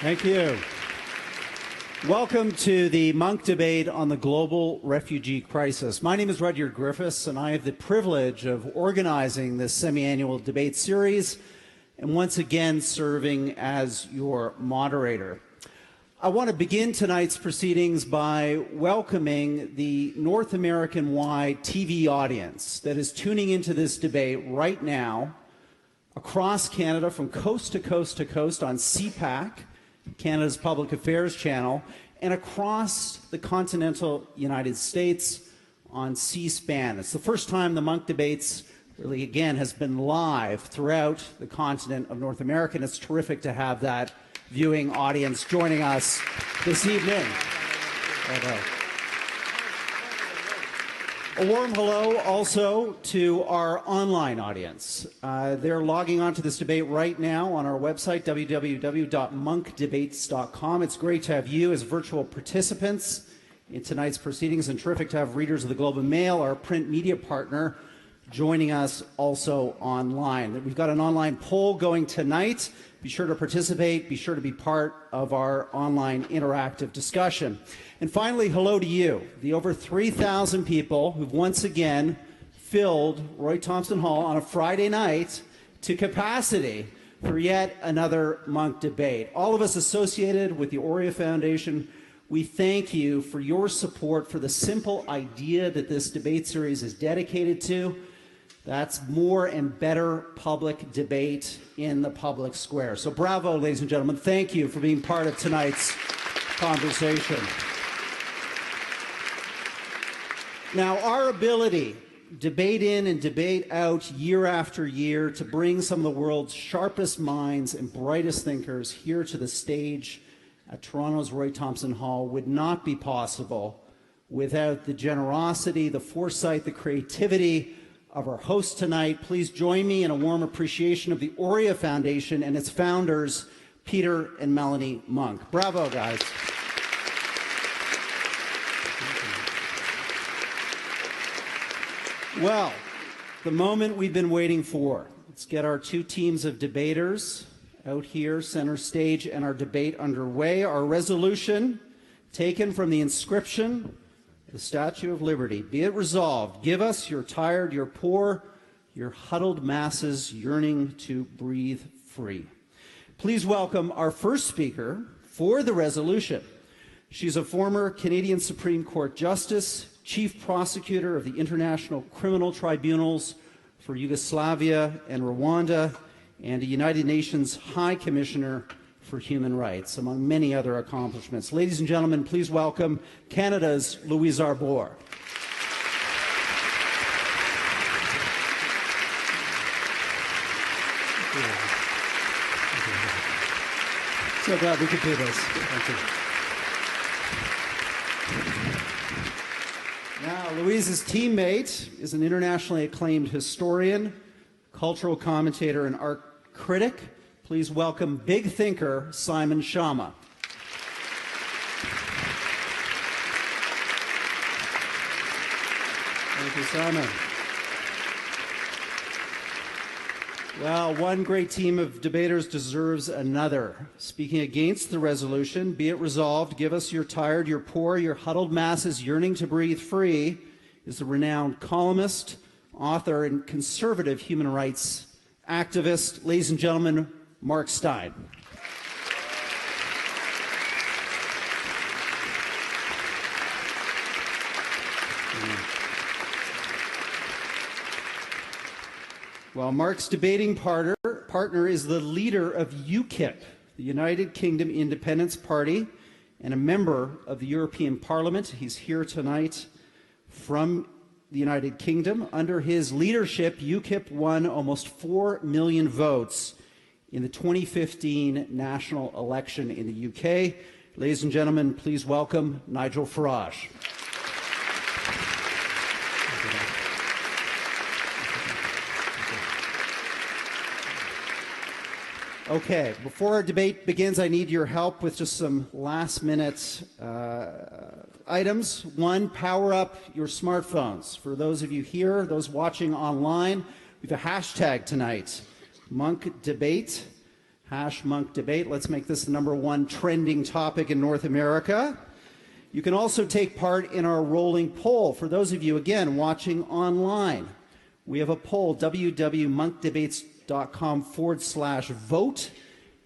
Thank you. Welcome to the Monk debate on the global refugee crisis. My name is Rudyard Griffiths, and I have the privilege of organizing this semi-annual debate series and once again serving as your moderator. I want to begin tonight's proceedings by welcoming the North American-wide TV audience that is tuning into this debate right now across Canada from coast to coast to coast on CPAC, Canada's Public Affairs channel, and across the continental United States on C-SPAN. It's the first time the Monk Debates really, again, has been live throughout the continent of North America, and it's terrific to have that viewing audience joining us this evening. A warm hello also to our online audience. They're logging on to this debate right now on our website, www.monkdebates.com. It's great to have you as virtual participants in tonight's proceedings, and terrific to have readers of the Globe and Mail, our print media partner, joining us also online. We've got an online poll going tonight. Be sure to participate. Be sure to be part of our online interactive discussion. And finally, hello to you, the over 3,000 people who've once again filled Roy Thompson Hall on a Friday night to capacity for yet another Monk debate. All of us associated with the Aurea Foundation, we thank you for your support for the simple idea that this debate series is dedicated to. That's more and better public debate in the public square. So bravo, ladies and gentlemen. Thank you for being part of tonight's conversation. Now, our ability, debate in and debate out year after year, to bring some of the world's sharpest minds and brightest thinkers here to the stage at Toronto's Roy Thompson Hall would not be possible without the generosity, the foresight, the creativity of our host tonight. Please join me in a warm appreciation of the Aurea Foundation and its founders, Peter and Melanie Monk. Bravo, guys. Well, the moment we've been waiting for. Let's get our two teams of debaters out here, center stage, and our debate underway. Our resolution, taken from the inscription, the Statue of Liberty. Be it resolved, give us, your tired, your poor, your huddled masses yearning to breathe free. Please welcome our first speaker for the resolution. She's a former Canadian Supreme Court Justice, Chief Prosecutor of the International Criminal Tribunals for Yugoslavia and Rwanda, and a United Nations High Commissioner for Human Rights, among many other accomplishments. Ladies and gentlemen, please welcome Canada's Louise Arbour. So glad we could do this. Thank you. Now, Louise's teammate is an internationally acclaimed historian, cultural commentator, and art critic. Please welcome big thinker Simon Schama. Thank you, Simon. Well, one great team of debaters deserves another. Speaking against the resolution, be it resolved, give us, your tired, your poor, your huddled masses yearning to breathe free, is the renowned columnist, author, and conservative human rights activist, ladies and gentlemen, Mark Steyn. Well, Mark's debating partner is the leader of UKIP, the United Kingdom Independence Party, and a member of the European Parliament. He's here tonight from the United Kingdom. Under his leadership, UKIP won almost 4 million votes in the 2015 national election in the UK. Ladies and gentlemen, please welcome Nigel Farage. Okay, before our debate begins, I need your help with just some last-minute items. One, power up your smartphones. For those of you here, those watching online, we have a hashtag tonight, Monk Debate. Monk Debate. Let's make this the #1 trending topic in North America. You can also take part in our rolling poll. For those of you, again, watching online, we have a poll, www.monkdebates.com/vote.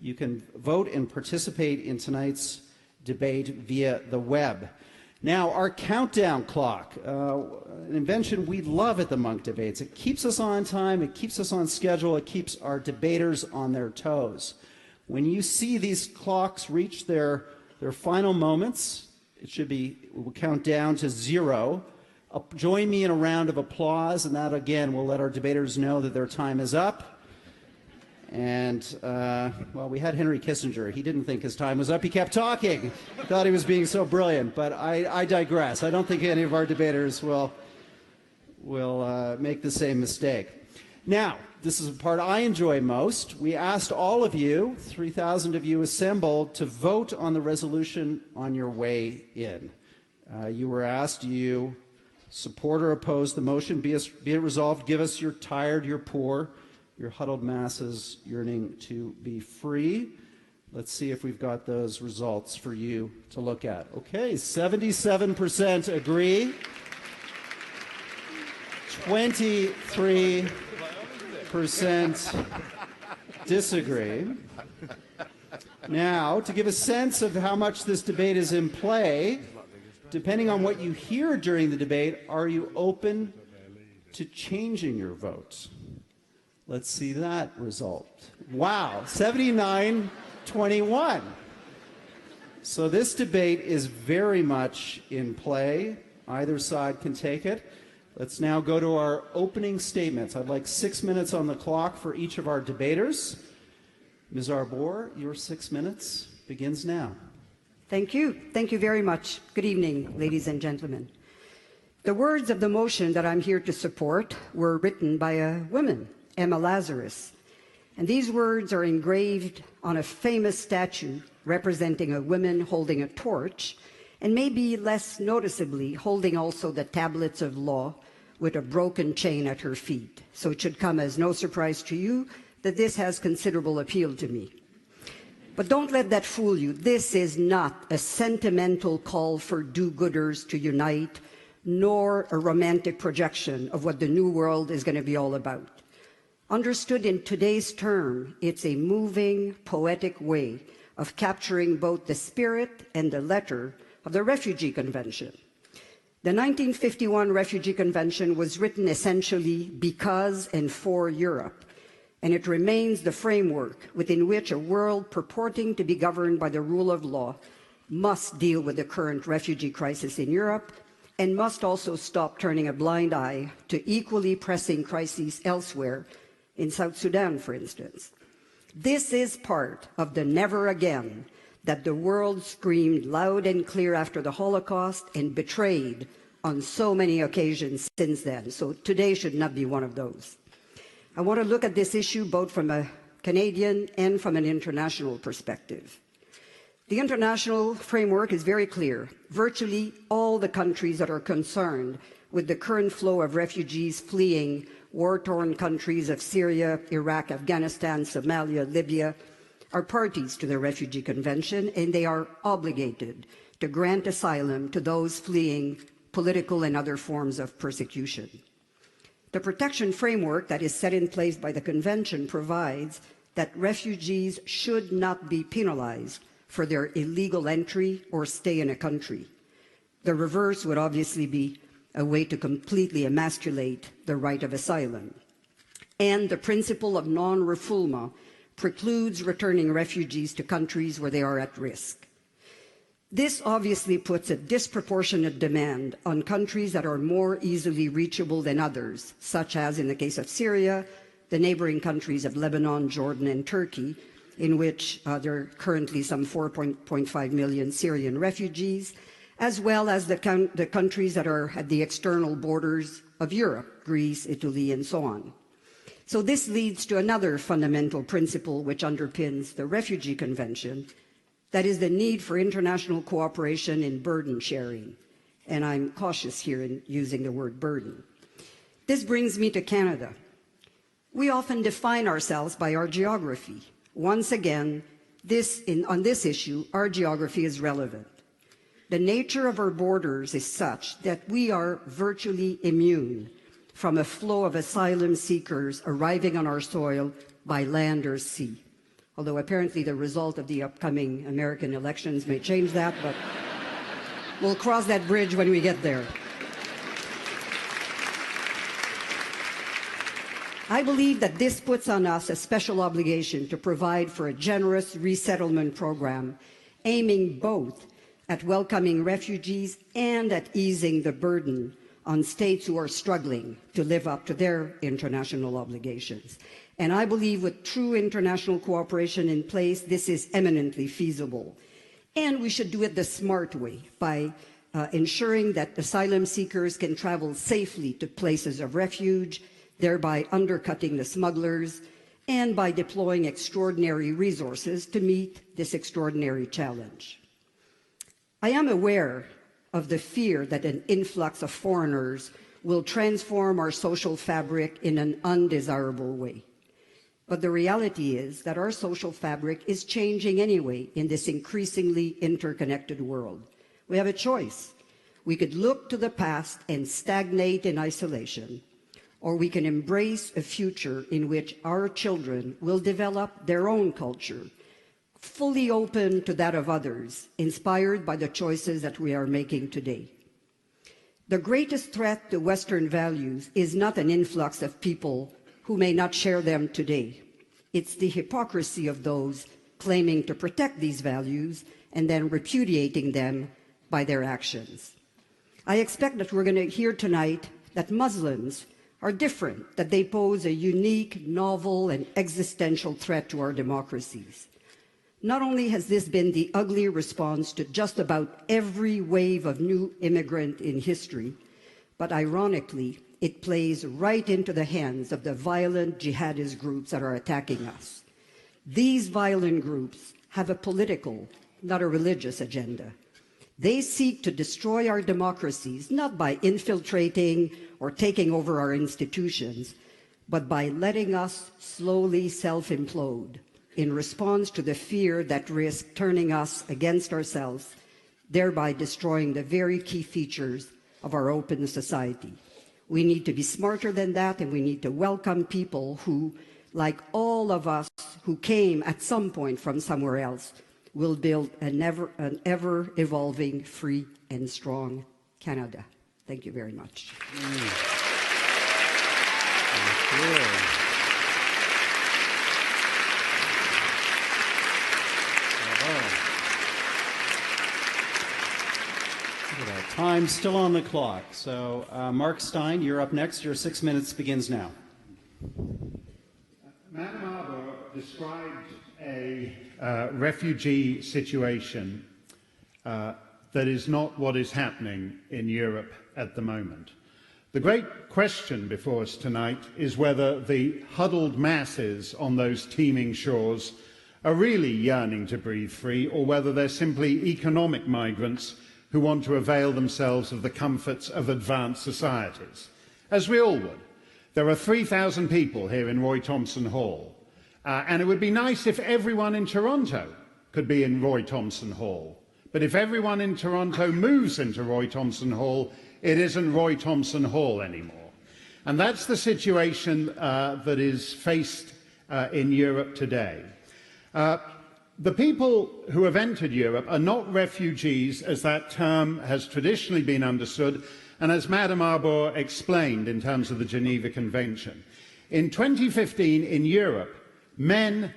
You can vote and participate in tonight's debate via the web. Now, our countdown clock, an invention we love at the Monk Debates. It keeps us on time, it keeps us on schedule, it keeps our debaters on their toes. When you see these clocks reach their final moments, we'll count down to 0. Join me in a round of applause, and that again will let our debaters know that their time is up. And, well, we had Henry Kissinger. He didn't think his time was up. He kept talking. Thought he was being so brilliant. But I digress. I don't think any of our debaters will make the same mistake. Now, this is the part I enjoy most. We asked all of you, 3,000 of you assembled, to vote on the resolution on your way in. You were asked, do you support or oppose the motion? Be it resolved, give us your tired, your poor, your huddled masses yearning to be free. Let's see if we've got those results for you to look at. Okay, 77% agree, 23% disagree. Now, to give a sense of how much this debate is in play, depending on what you hear during the debate, are you open to changing your vote? Let's see that result. Wow, 79-21. So this debate is very much in play. Either side can take it. Let's now go to our opening statements. I'd like 6 minutes on the clock for each of our debaters. Ms. Arbour, your 6 minutes begins now. Thank you. Thank you very much. Good evening, ladies and gentlemen. The words of the motion that I'm here to support were written by a woman, Emma Lazarus, and these words are engraved on a famous statue representing a woman holding a torch, and maybe less noticeably holding also the tablets of law with a broken chain at her feet. So it should come as no surprise to you that this has considerable appeal to me. But don't let that fool you. This is not a sentimental call for do-gooders to unite, nor a romantic projection of what the new world is going to be all about. Understood in today's term, it's a moving, poetic way of capturing both the spirit and the letter of the Refugee Convention. The 1951 Refugee Convention was written essentially because and for Europe, and it remains the framework within which a world purporting to be governed by the rule of law must deal with the current refugee crisis in Europe and must also stop turning a blind eye to equally pressing crises elsewhere, in South Sudan, for instance. This is part of the never again that the world screamed loud and clear after the Holocaust and betrayed on so many occasions since then. So today should not be one of those. I want to look at this issue both from a Canadian and from an international perspective. The international framework is very clear. Virtually all the countries that are concerned with the current flow of refugees fleeing war-torn countries of Syria, Iraq, Afghanistan, Somalia, Libya, are parties to the Refugee Convention, and they are obligated to grant asylum to those fleeing political and other forms of persecution. The protection framework that is set in place by the Convention provides that refugees should not be penalized for their illegal entry or stay in a country. The reverse would obviously be a way to completely emasculate the right of asylum. And the principle of non-refoulement precludes returning refugees to countries where they are at risk. This obviously puts a disproportionate demand on countries that are more easily reachable than others, such as in the case of Syria, the neighboring countries of Lebanon, Jordan, and Turkey, in which there are currently some 4.5 million Syrian refugees, as well as the countries that are at the external borders of Europe, Greece, Italy, and so on. So this leads to another fundamental principle which underpins the Refugee Convention, that is the need for international cooperation in burden sharing. And I'm cautious here in using the word burden. This brings me to Canada. We often define ourselves by our geography. Once again, on this issue, our geography is relevant. The nature of our borders is such that we are virtually immune from a flow of asylum seekers arriving on our soil by land or sea. Although apparently the result of the upcoming American elections may change that, but we'll cross that bridge when we get there. I believe that this puts on us a special obligation to provide for a generous resettlement program aiming both at welcoming refugees and at easing the burden on states who are struggling to live up to their international obligations. And I believe with true international cooperation in place, this is eminently feasible. And we should do it the smart way by ensuring that asylum seekers can travel safely to places of refuge, thereby undercutting the smugglers, and by deploying extraordinary resources to meet this extraordinary challenge. I am aware of the fear that an influx of foreigners will transform our social fabric in an undesirable way. But the reality is that our social fabric is changing anyway in this increasingly interconnected world. We have a choice. We could look to the past and stagnate in isolation, or we can embrace a future in which our children will develop their own culture, fully open to that of others, inspired by the choices that we are making today. The greatest threat to Western values is not an influx of people who may not share them today. It's the hypocrisy of those claiming to protect these values and then repudiating them by their actions. I expect that we're going to hear tonight that Muslims are different, that they pose a unique, novel, and existential threat to our democracies. Not only has this been the ugly response to just about every wave of new immigrant in history, but ironically, it plays right into the hands of the violent jihadist groups that are attacking us. These violent groups have a political, not a religious agenda. They seek to destroy our democracies, not by infiltrating or taking over our institutions, but by letting us slowly self-implode in response to the fear that risks turning us against ourselves, thereby destroying the very key features of our open society. We need to be smarter than that, and we need to welcome people who, like all of us who came at some point from somewhere else, will build an ever-evolving, free and strong Canada. Thank you very much. Thank you. Time still on the clock. So, Mark Steyn, you're up next. Your 6 minutes begins now. Madam Arbour described a refugee situation that is not what is happening in Europe at the moment. The great question before us tonight is whether the huddled masses on those teeming shores are really yearning to breathe free, or whether they're simply economic migrants who want to avail themselves of the comforts of advanced societies, as we all would. There are 3,000 people here in Roy Thomson Hall, and it would be nice if everyone in Toronto could be in Roy Thomson Hall. But if everyone in Toronto moves into Roy Thomson Hall, it isn't Roy Thomson Hall anymore. And that's the situation that is faced in Europe today. The people who have entered Europe are not refugees, as that term has traditionally been understood, and as Madame Arbour explained in terms of the Geneva Convention. In 2015, in Europe, men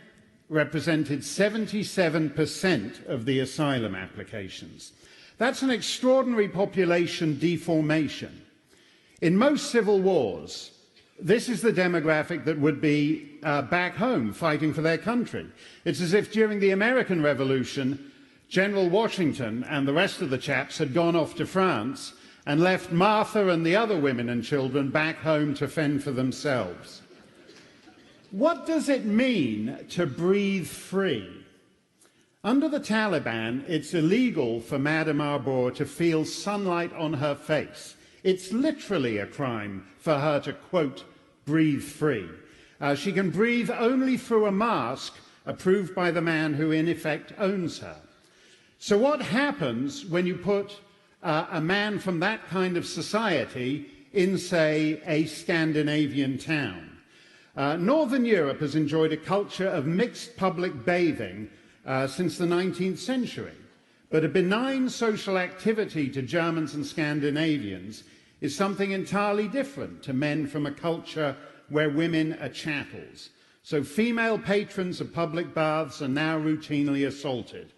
represented 77% of the asylum applications. That's an extraordinary population deformation. In most civil wars, this is the demographic that would be back home fighting for their country. It's as if during the American Revolution, General Washington and the rest of the chaps had gone off to France and left Martha and the other women and children back home to fend for themselves. What does it mean to breathe free? Under the Taliban, it's illegal for Madame Arbour to feel sunlight on her face. It's literally a crime for her to, quote, breathe free. She can breathe only through a mask approved by the man who in effect owns her. So what happens when you put a man from that kind of society in, say, a Scandinavian town? Northern Europe has enjoyed a culture of mixed public bathing since the 19th century, but a benign social activity to Germans and Scandinavians is something entirely different to men from a culture where women are chattels. So female patrons of public baths are now routinely assaulted.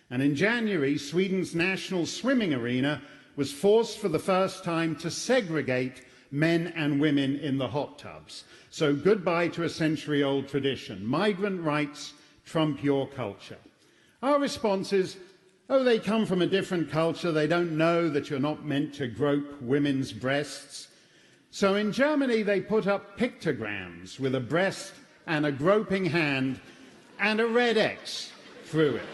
And in January, Sweden's national swimming arena was forced for the first time to segregate men and women in the hot tubs. So goodbye to a century-old tradition. Migrant rights trump your culture. Our response is, oh, they come from a different culture. They don't know that you're not meant to grope women's breasts. So in Germany, they put up pictograms with a breast and a groping hand and a red X through it.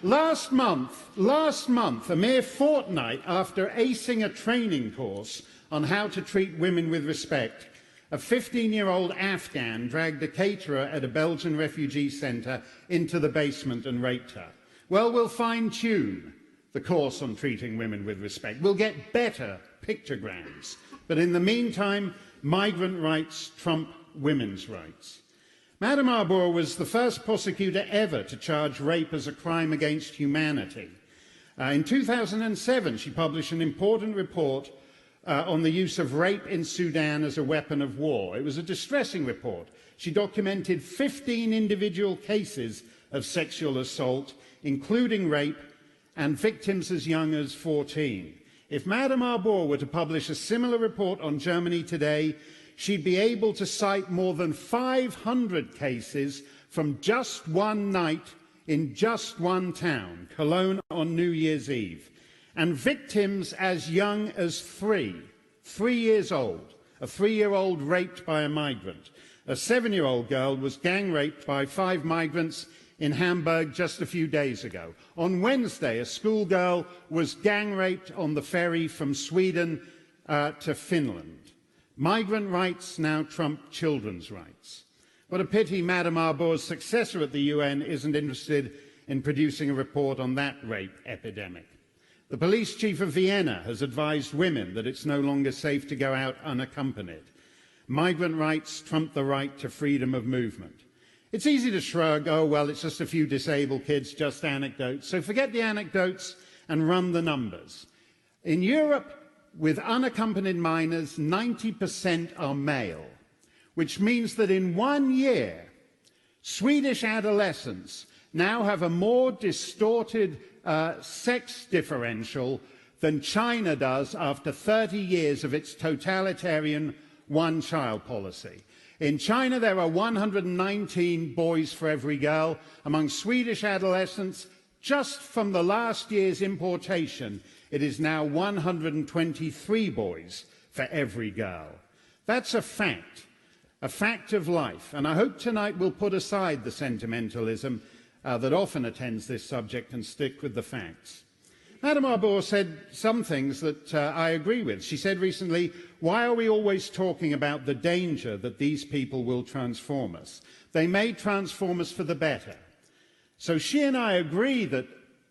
Last month, a mere fortnight after acing a training course on how to treat women with respect, a 15-year-old Afghan dragged a caterer at a Belgian refugee centre into the basement and raped her. Well, we'll fine-tune the course on treating women with respect. We'll get better pictograms. But in the meantime, migrant rights trump women's rights. Madame Arbour was the first prosecutor ever to charge rape as a crime against humanity. In 2007, she published an important report on the use of rape in Sudan as a weapon of war. It was a distressing report. She documented 15 individual cases of sexual assault, including rape, and victims as young as 14. If Madame Arbour were to publish a similar report on Germany today, she'd be able to cite more than 500 cases from just one night in just one town, Cologne, on New Year's Eve, and victims as young as 3 years old. A 3-year-old raped by a migrant. A 7-year-old girl was gang raped by 5 migrants in Hamburg just a few days ago. On Wednesday, a schoolgirl was gang raped on the ferry from Sweden to Finland. Migrant rights now trump children's rights. What a pity Madame Arbour's successor at the UN isn't interested in producing a report on that rape epidemic. The police chief of Vienna has advised women that it's no longer safe to go out unaccompanied. Migrant rights trump the right to freedom of movement. It's easy to shrug, oh, well, it's just a few disabled kids, just anecdotes. So forget the anecdotes and run the numbers. In Europe, with unaccompanied minors, 90% are male, which means that in 1 year, Swedish adolescents now have a more distorted sex differential than China does after 30 years of its totalitarian one-child policy. In China, there are 119 boys for every girl. Among Swedish adolescents, just from the last year's importation, it is now 123 boys for every girl. That's a fact of life. And I hope tonight we'll put aside the sentimentalism that often attends this subject and stick with the facts. Madame Arbour said some things that I agree with. She said recently, why are we always talking about the danger that these people will transform us? They may transform us for the better. So she and I agree that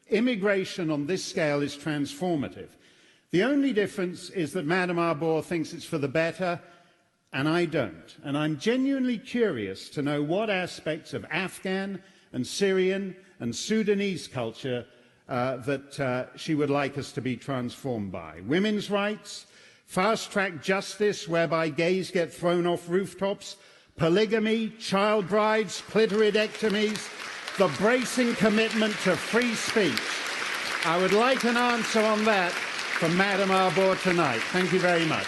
immigration on this scale is transformative. The only difference is that Madame Arbour thinks it's for the better, and I don't. And I'm genuinely curious to know what aspects of Afghan and Syrian and Sudanese culture that she would like us to be transformed by. Women's rights, fast-track justice whereby gays get thrown off rooftops, polygamy, child brides, clitoridectomies, the bracing commitment to free speech. I would like an answer on that from Madame Arbour tonight. Thank you very much.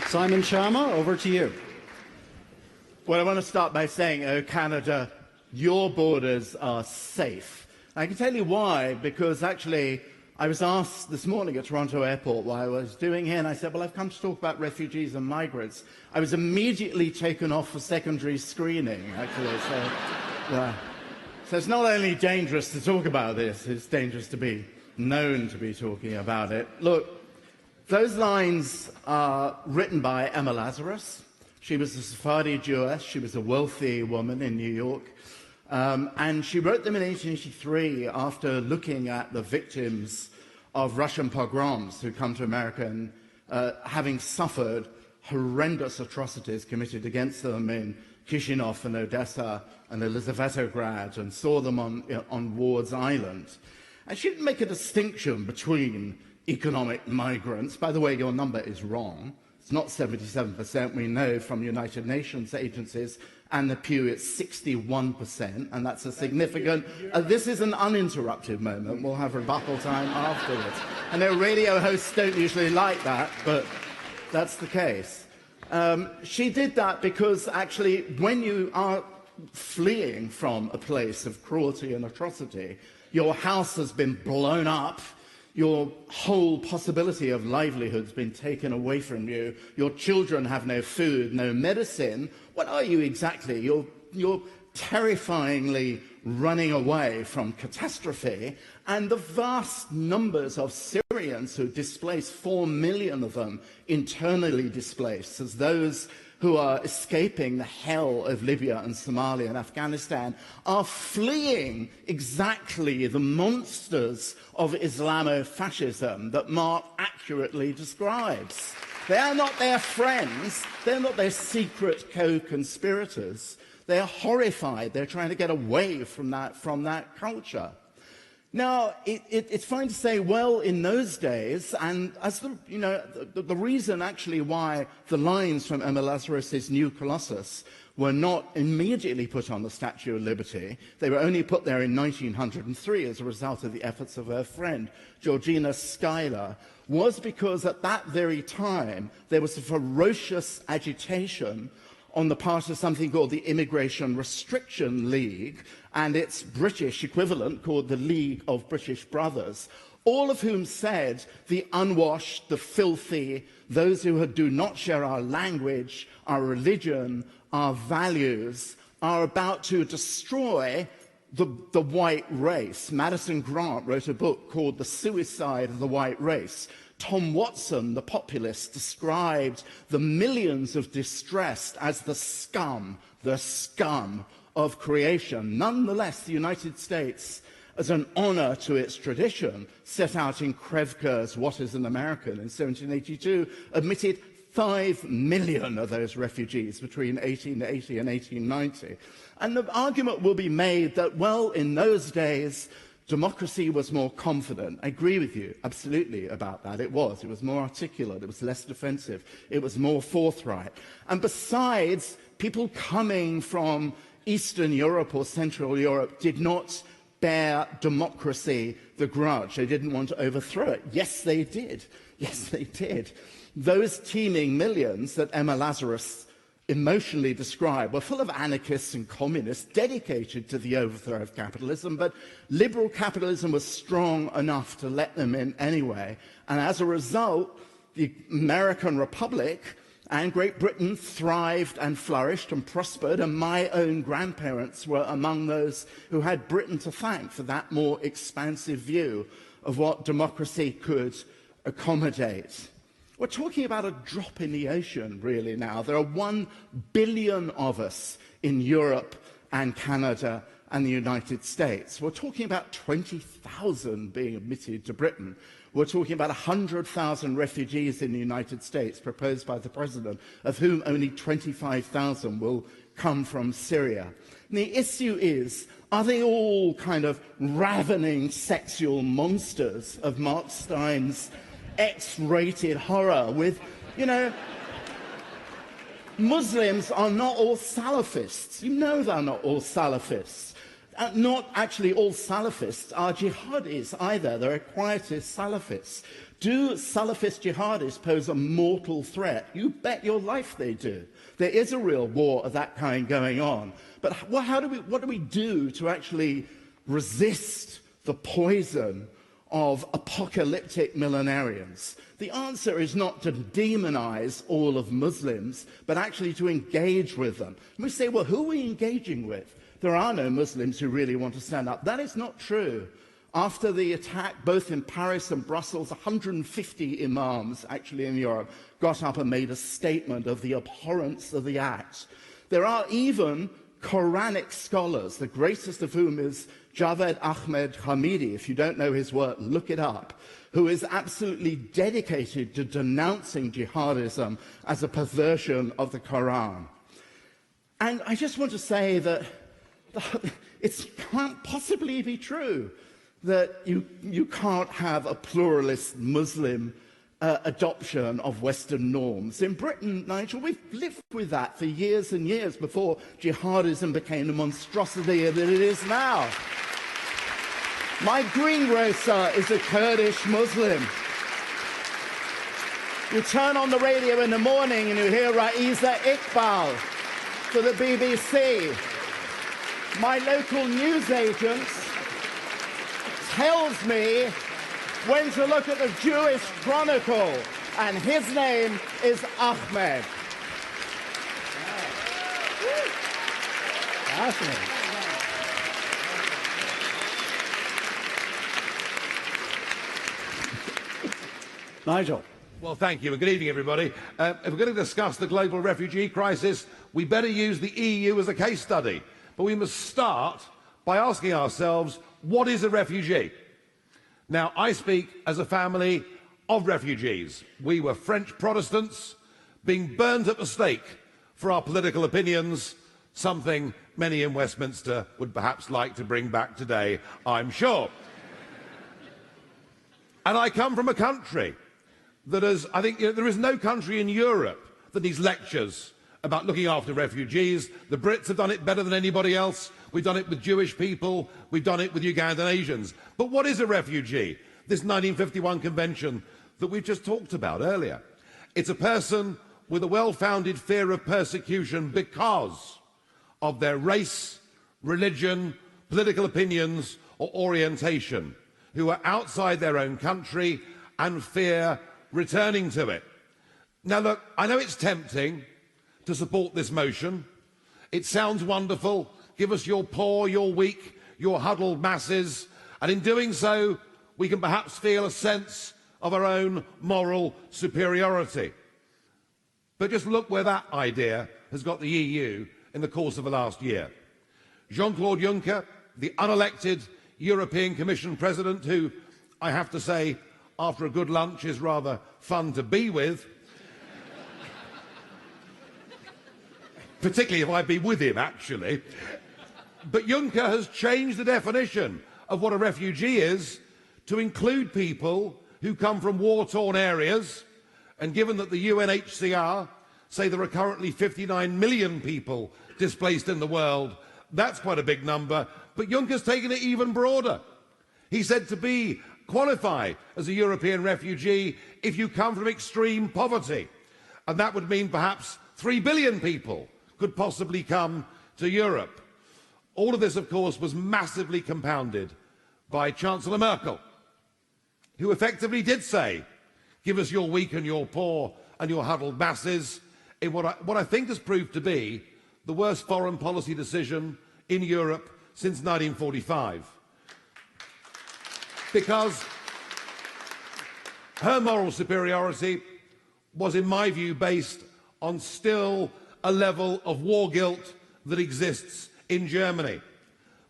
Simon Schama, over to you. Well, I want to start by saying, oh, Canada, your borders are safe. I can tell you why, because actually I was asked this morning at Toronto Airport what I was doing here, and I said, well, I've come to talk about refugees and migrants. I was immediately taken off for secondary screening, actually. So it's not only dangerous to talk about this, it's dangerous to be known to be talking about it. Look, those lines are written by Emma Lazarus. She was a Sephardi Jewess. She was a wealthy woman in New York. And she wrote them in 1883 after looking at the victims of Russian pogroms who come to America and having suffered horrendous atrocities committed against them in Kishinev and Odessa and Elizaveta and saw them on Ward's Island. And she didn't make a distinction between economic migrants. By the way, your number is wrong. It's not 77%. We know from United Nations agencies and the Pew it's 61%, and that's a significant... this is an uninterrupted moment. We'll have rebuttal time afterwards. I know radio hosts don't usually like that, but that's the case. She did that because actually when you are fleeing from a place of cruelty and atrocity, your house has been blown up, your whole possibility of livelihood has been taken away from you, your children have no food, no medicine. What are you exactly? You're terrifyingly running away from catastrophe, and the vast numbers of Syrians who displaced, 4 million of them internally displaced, as those who are escaping the hell of Libya and Somalia and Afghanistan are fleeing exactly the monsters of Islamofascism that Mark accurately describes. They are not their friends, they're not their secret co-conspirators. They're horrified, they're trying to get away from that culture. Now, it's fine to say, well, in those days, and as the reason actually why the lines from Emma Lazarus' New Colossus were not immediately put on the Statue of Liberty, they were only put there in 1903 as a result of the efforts of her friend, Georgina Schuyler, was because at that very time there was a ferocious agitation on the part of something called the Immigration Restriction League and its British equivalent called the League of British Brothers, all of whom said the unwashed, the filthy, those who do not share our language, our religion, our values, are about to destroy the white race. Madison Grant wrote a book called The Suicide of the White Race. Tom Watson, the populist, described the millions of distressed as the scum of creation. Nonetheless, the United States, as an honor to its tradition, set out in Krevker's What is an American in 1782, admitted 5 million of those refugees between 1880 and 1890. And the argument will be made that, well, in those days, democracy was more confident. I agree with you, absolutely, about that. It was. It was more articulate. It was less defensive. It was more forthright. And besides, people coming from Eastern Europe or Central Europe did not bear democracy the grudge. They didn't want to overthrow it. Yes, they did. Yes, they did. Those teeming millions that Emma Lazarus emotionally described were full of anarchists and communists dedicated to the overthrow of capitalism, but liberal capitalism was strong enough to let them in anyway. And as a result, the American Republic and Great Britain thrived and flourished and prospered, and my own grandparents were among those who had Britain to thank for that more expansive view of what democracy could accommodate. We're talking about a drop in the ocean, really, now. There are 1 billion of us in Europe and Canada and the United States. We're talking about 20,000 being admitted to Britain. We're talking about 100,000 refugees in the United States proposed by the President, of whom only 25,000 will come from Syria. And the issue is, are they all kind of ravening sexual monsters of Mark Steyn's X-rated horror with, Muslims are not all Salafists. You know they're not all Salafists. Not actually all Salafists are jihadis either. They're quietist Salafists. Do Salafist jihadis pose a mortal threat? You bet your life they do. There is a real war of that kind going on. But what do we do to actually resist the poison of apocalyptic millenarians? The answer is not to demonize all of Muslims, but actually to engage with them. And we say, well, who are we engaging with? There are no Muslims who really want to stand up. That is not true. After the attack, both in Paris and Brussels, 150 imams, actually in Europe, got up and made a statement of the abhorrence of the act. There are even Quranic scholars, the greatest of whom is Javed Ahmed Hamidi. If you don't know his work, look it up, who is absolutely dedicated to denouncing jihadism as a perversion of the Quran. And I just want to say that it can't possibly be true that you can't have a pluralist Muslim adoption of Western norms. In Britain, Nigel, we've lived with that for years and years before jihadism became the monstrosity that it is now. My greengrocer is a Kurdish Muslim. You turn on the radio in the morning and you hear Raisa Iqbal for the BBC. My local newsagent tells me when to look at the Jewish Chronicle, and his name is Ahmed. Fascinating. Nigel. Well, thank you, and good evening, everybody. If we're going to discuss the global refugee crisis, we better use the EU as a case study. But we must start by asking ourselves, what is a refugee? Now, I speak as a family of refugees. We were French Protestants being burned at the stake for our political opinions, something many in Westminster would perhaps like to bring back today, I'm sure. And I come from a country that is, I think, there is no country in Europe that needs lectures about looking after refugees. The Brits have done it better than anybody else. We've done it with Jewish people. We've done it with Ugandan Asians. But what is a refugee? This 1951 convention that we've just talked about earlier. It's a person with a well-founded fear of persecution because of their race, religion, political opinions, or orientation, who are outside their own country and fear returning to it. Now look, I know it's tempting to support this motion. It sounds wonderful. Give us your poor, your weak, your huddled masses, and in doing so, we can perhaps feel a sense of our own moral superiority. But just look where that idea has got the EU in the course of the last year. Jean-Claude Juncker, the unelected European Commission President, who, I have to say, after a good lunch is rather fun to be with, particularly if I be with him, actually. But Juncker has changed the definition of what a refugee is to include people who come from war-torn areas, and given that the UNHCR say there are currently 59 million people displaced in the world, that's quite a big number, but Juncker's taken it even broader. He said to qualify as a European refugee if you come from extreme poverty, and that would mean perhaps 3 billion people could possibly come to Europe. All of this, of course, was massively compounded by Chancellor Merkel, who effectively did say, give us your weak and your poor and your huddled masses, in what I think has proved to be the worst foreign policy decision in Europe since 1945. Because her moral superiority was, in my view, based on still a level of war guilt that exists in Germany.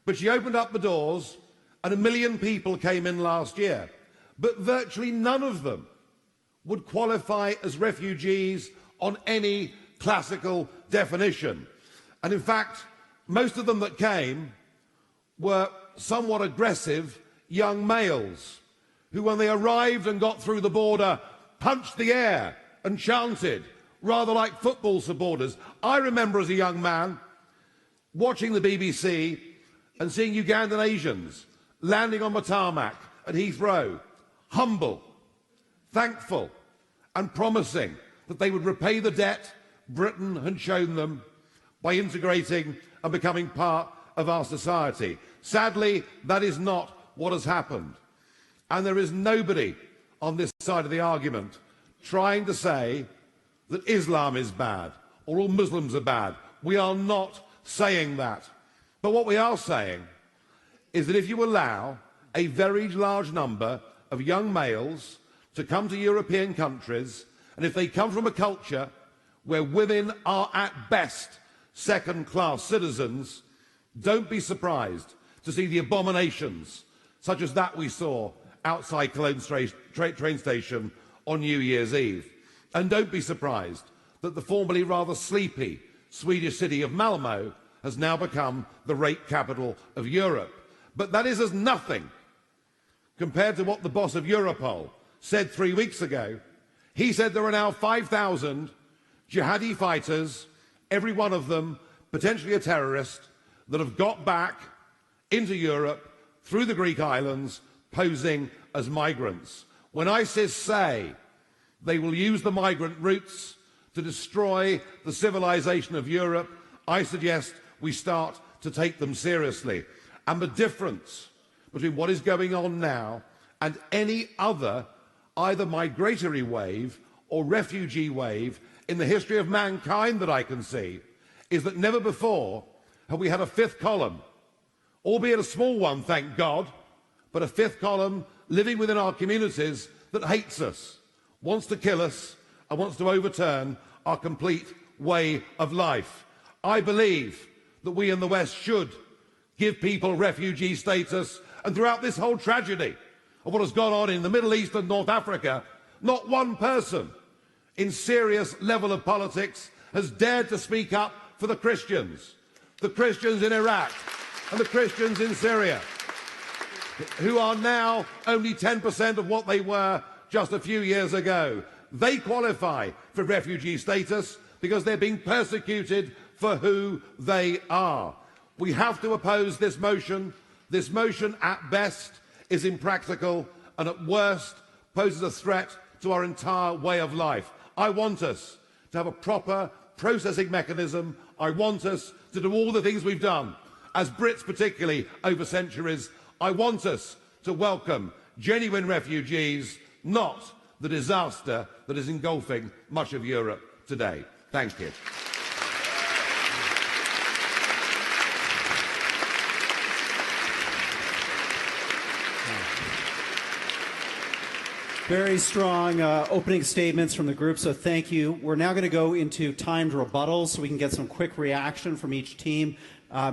But she opened up the doors and 1 million people came in last year. But virtually none of them would qualify as refugees on any classical definition. And in fact, most of them that came were somewhat aggressive young males who, when they arrived and got through the border, punched the air and chanted, rather like football supporters. I remember as a young man watching the BBC and seeing Ugandan Asians landing on the tarmac at Heathrow, humble, thankful, and promising that they would repay the debt Britain had shown them by integrating and becoming part of our society. Sadly, that is not what has happened. And there is nobody on this side of the argument trying to say that Islam is bad or all Muslims are bad. We are not saying that. But what we are saying is that if you allow a very large number of young males to come to European countries, and if they come from a culture where women are at best second-class citizens, don't be surprised to see the abominations such as that we saw outside Cologne train station on New Year's Eve. And don't be surprised that the formerly rather sleepy Swedish city of Malmö has now become the rape capital of Europe. But that is as nothing compared to what the boss of Europol said 3 weeks ago. He said there are now 5,000 jihadi fighters, every one of them potentially a terrorist, that have got back into Europe through the Greek islands posing as migrants. When ISIS say they will use the migrant routes to destroy the civilization of Europe, I suggest we start to take them seriously. And the difference between what is going on now and any other either migratory wave or refugee wave in the history of mankind that I can see is that never before have we had a fifth column, albeit a small one, thank God, but a fifth column living within our communities that hates us, wants to kill us, and wants to overturn our complete way of life. I believe that we in the West should give people refugee status, and throughout this whole tragedy of what has gone on in the Middle East and North Africa, not one person in serious level of politics has dared to speak up for the Christians in Iraq and the Christians in Syria, who are now only 10% of what they were just a few years ago. They qualify for refugee status because they're being persecuted for who they are. We have to oppose this motion. This motion, at best, is impractical and at worst poses a threat to our entire way of life. I want us to have a proper processing mechanism. I want us to do all the things we've done, as Brits particularly over centuries. I want us to welcome genuine refugees, not the disaster that is engulfing much of Europe today. Thank you. Very strong opening statements from the group, so thank you. We're now going to go into timed rebuttals so we can get some quick reaction from each team.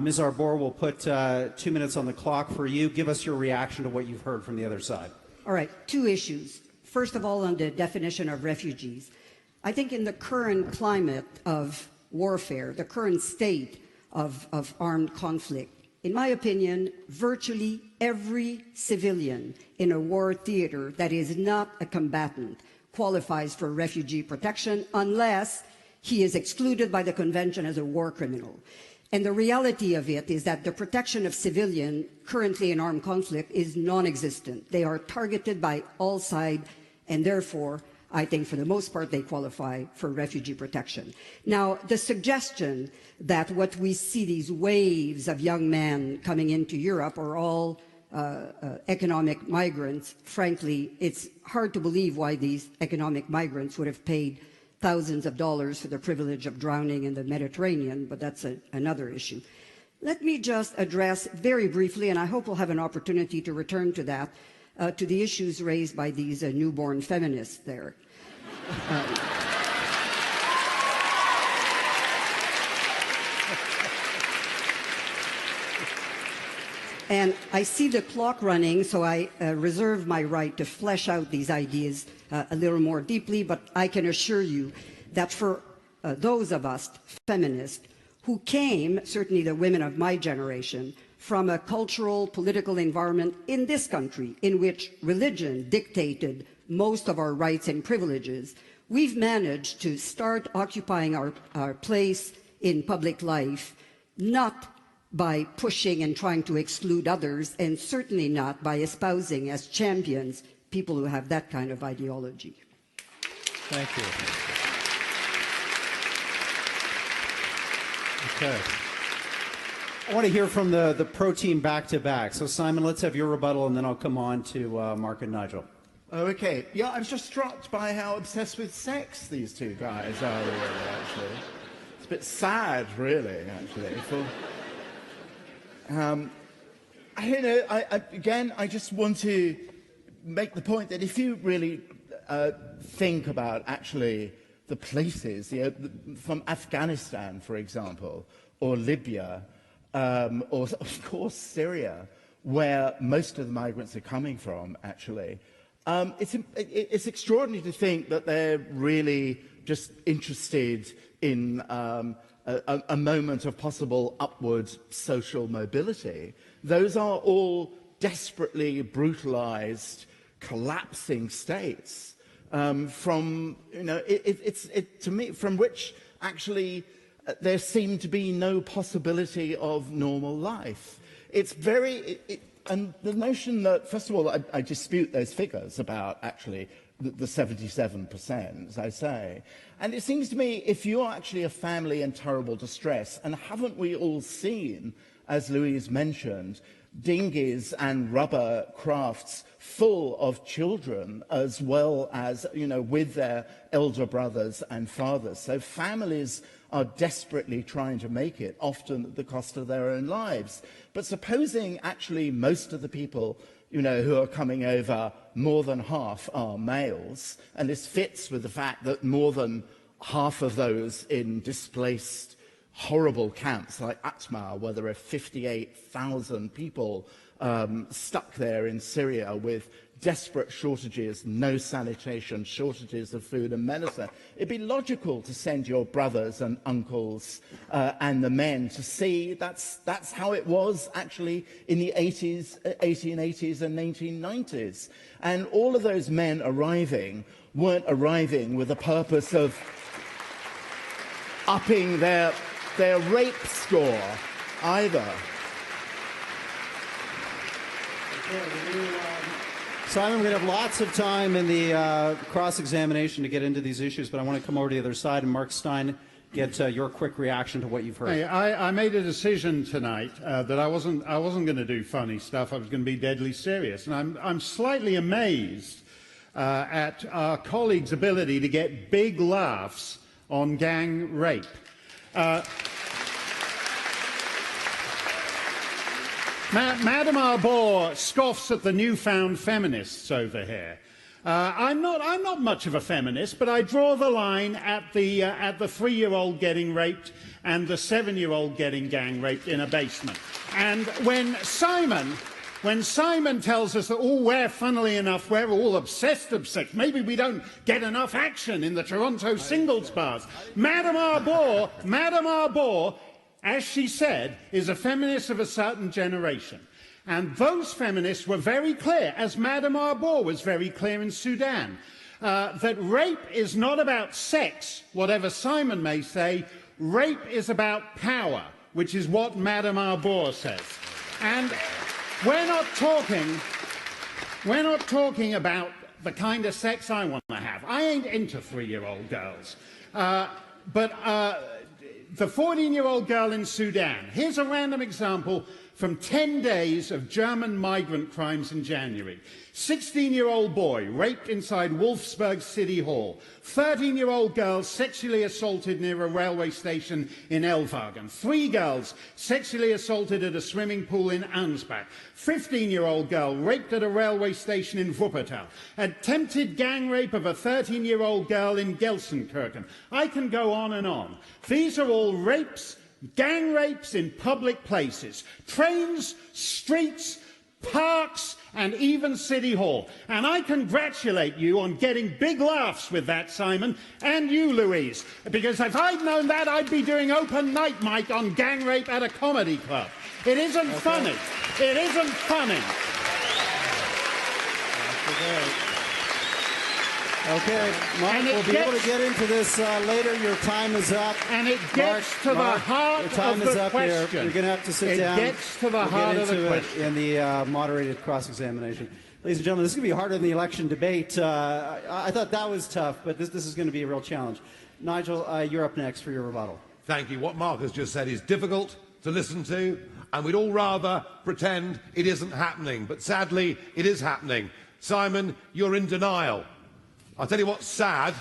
Ms. Arbour, we'll put 2 minutes on the clock for you. Give us your reaction to what you've heard from the other side. All right, two issues. First of all, on the definition of refugees. I think in the current climate of warfare, the current state of armed conflict, in my opinion, virtually every civilian in a war theater that is not a combatant qualifies for refugee protection unless he is excluded by the convention as a war criminal. And the reality of it is that the protection of civilians currently in armed conflict is non-existent. They are targeted by all sides, and therefore, I think for the most part, they qualify for refugee protection. Now, the suggestion that what we see, these waves of young men coming into Europe, are all economic migrants, frankly, it's hard to believe why these economic migrants would have paid thousands of dollars for the privilege of drowning in the Mediterranean, but that's another issue. Let me just address very briefly, and I hope we'll have an opportunity to return to that, to the issues raised by these newborn feminists there. And I see the clock running, so I reserve my right to flesh out these ideas a little more deeply, but I can assure you that for those of us feminists who came, certainly the women of my generation, from a cultural, political environment in this country in which religion dictated most of our rights and privileges, we've managed to start occupying our place in public life, not by pushing and trying to exclude others, and certainly not by espousing as champions people who have that kind of ideology. Thank you. Okay. I want to hear from the pro team back to back. So Simon, let's have your rebuttal, and then I'll come on to Mark and Nigel. Oh, okay. Yeah, I was just struck by how obsessed with sex these two guys are, really, actually. It's a bit sad, really, actually. I don't know. I just want to make the point that if you really think about actually the places, from Afghanistan, for example, or Libya, or of course Syria, where most of the migrants are coming from, actually, it's extraordinary to think that they're really just interested in a moment of possible upward social mobility. Those are all desperately brutalized, collapsing states from, to me, from which actually there seemed to be no possibility of normal life. It's very, and the notion that, first of all, I dispute those figures about actually the 77%, as I say. And it seems to me, if you're actually a family in terrible distress, and haven't we all seen, as Louise mentioned, dinghies and rubber crafts full of children, as well as, with their elder brothers and fathers. So families are desperately trying to make it, often at the cost of their own lives. But supposing actually most of the people, who are coming over, more than half are males, and this fits with the fact that more than half of those in displaced horrible camps like Atmar, where there are 58,000 people stuck there in Syria with desperate shortages, no sanitation, shortages of food and medicine. It'd be logical to send your brothers and uncles and the men to see that's how it was actually in the 1880s and 1990s. And all of those men arriving weren't arriving with the purpose of upping their rape score either. Simon, we're going to have lots of time in the cross-examination to get into these issues, but I want to come over to the other side and Mark Steyn, get your quick reaction to what you've heard. Hey, I made a decision tonight that I wasn't going to do funny stuff. I was going to be deadly serious, and I'm slightly amazed at our colleagues' ability to get big laughs on gang rape. Madame Arbour scoffs at the newfound feminists over here. I'm not much of a feminist, but I draw the line at the 3-year-old getting raped and the 7-year-old getting gang raped in a basement. And when Simon tells us that, funnily enough, we're all obsessed, maybe we don't get enough action in the Toronto singles bars. Madame Arbour, as she said, is a feminist of a certain generation. And those feminists were very clear, as Madame Arbour was very clear in Sudan, that rape is not about sex, whatever Simon may say. Rape is about power, which is what Madame Arbour says. And we're not talking about the kind of sex I want to have. I ain't into 3-year-old girls. But the 14-year-old girl in Sudan. Here's a random example from 10 days of German migrant crimes in January. 16-year-old boy raped inside Wolfsburg City Hall. 13-year-old girl sexually assaulted near a railway station in Ellwagen. 3 girls sexually assaulted at a swimming pool in Ansbach. 15-year-old girl raped at a railway station in Wuppertal. Attempted gang rape of a 13-year-old girl in Gelsenkirchen. I can go on and on. These are all rapes, gang rapes in public places. Trains, streets, parks, and even City Hall. And I congratulate you on getting big laughs with that, Simon, and you, Louise, because if I'd known that, I'd be doing open night mic on gang rape at a comedy club. It isn't funny. It isn't funny. Okay, Mark, we'll be able to get into this later. Your time is up. And it gets to the heart of the question. You're going to have to sit down. It gets to the heart of the question. In the moderated cross-examination. Ladies and gentlemen, this is going to be harder than the election debate. I thought that was tough, but this is going to be a real challenge. Nigel, you're up next for your rebuttal. Thank you. What Mark has just said is difficult to listen to, and we'd all rather pretend it isn't happening. But sadly, it is happening. Simon, you're in denial. I'll tell you what's sad.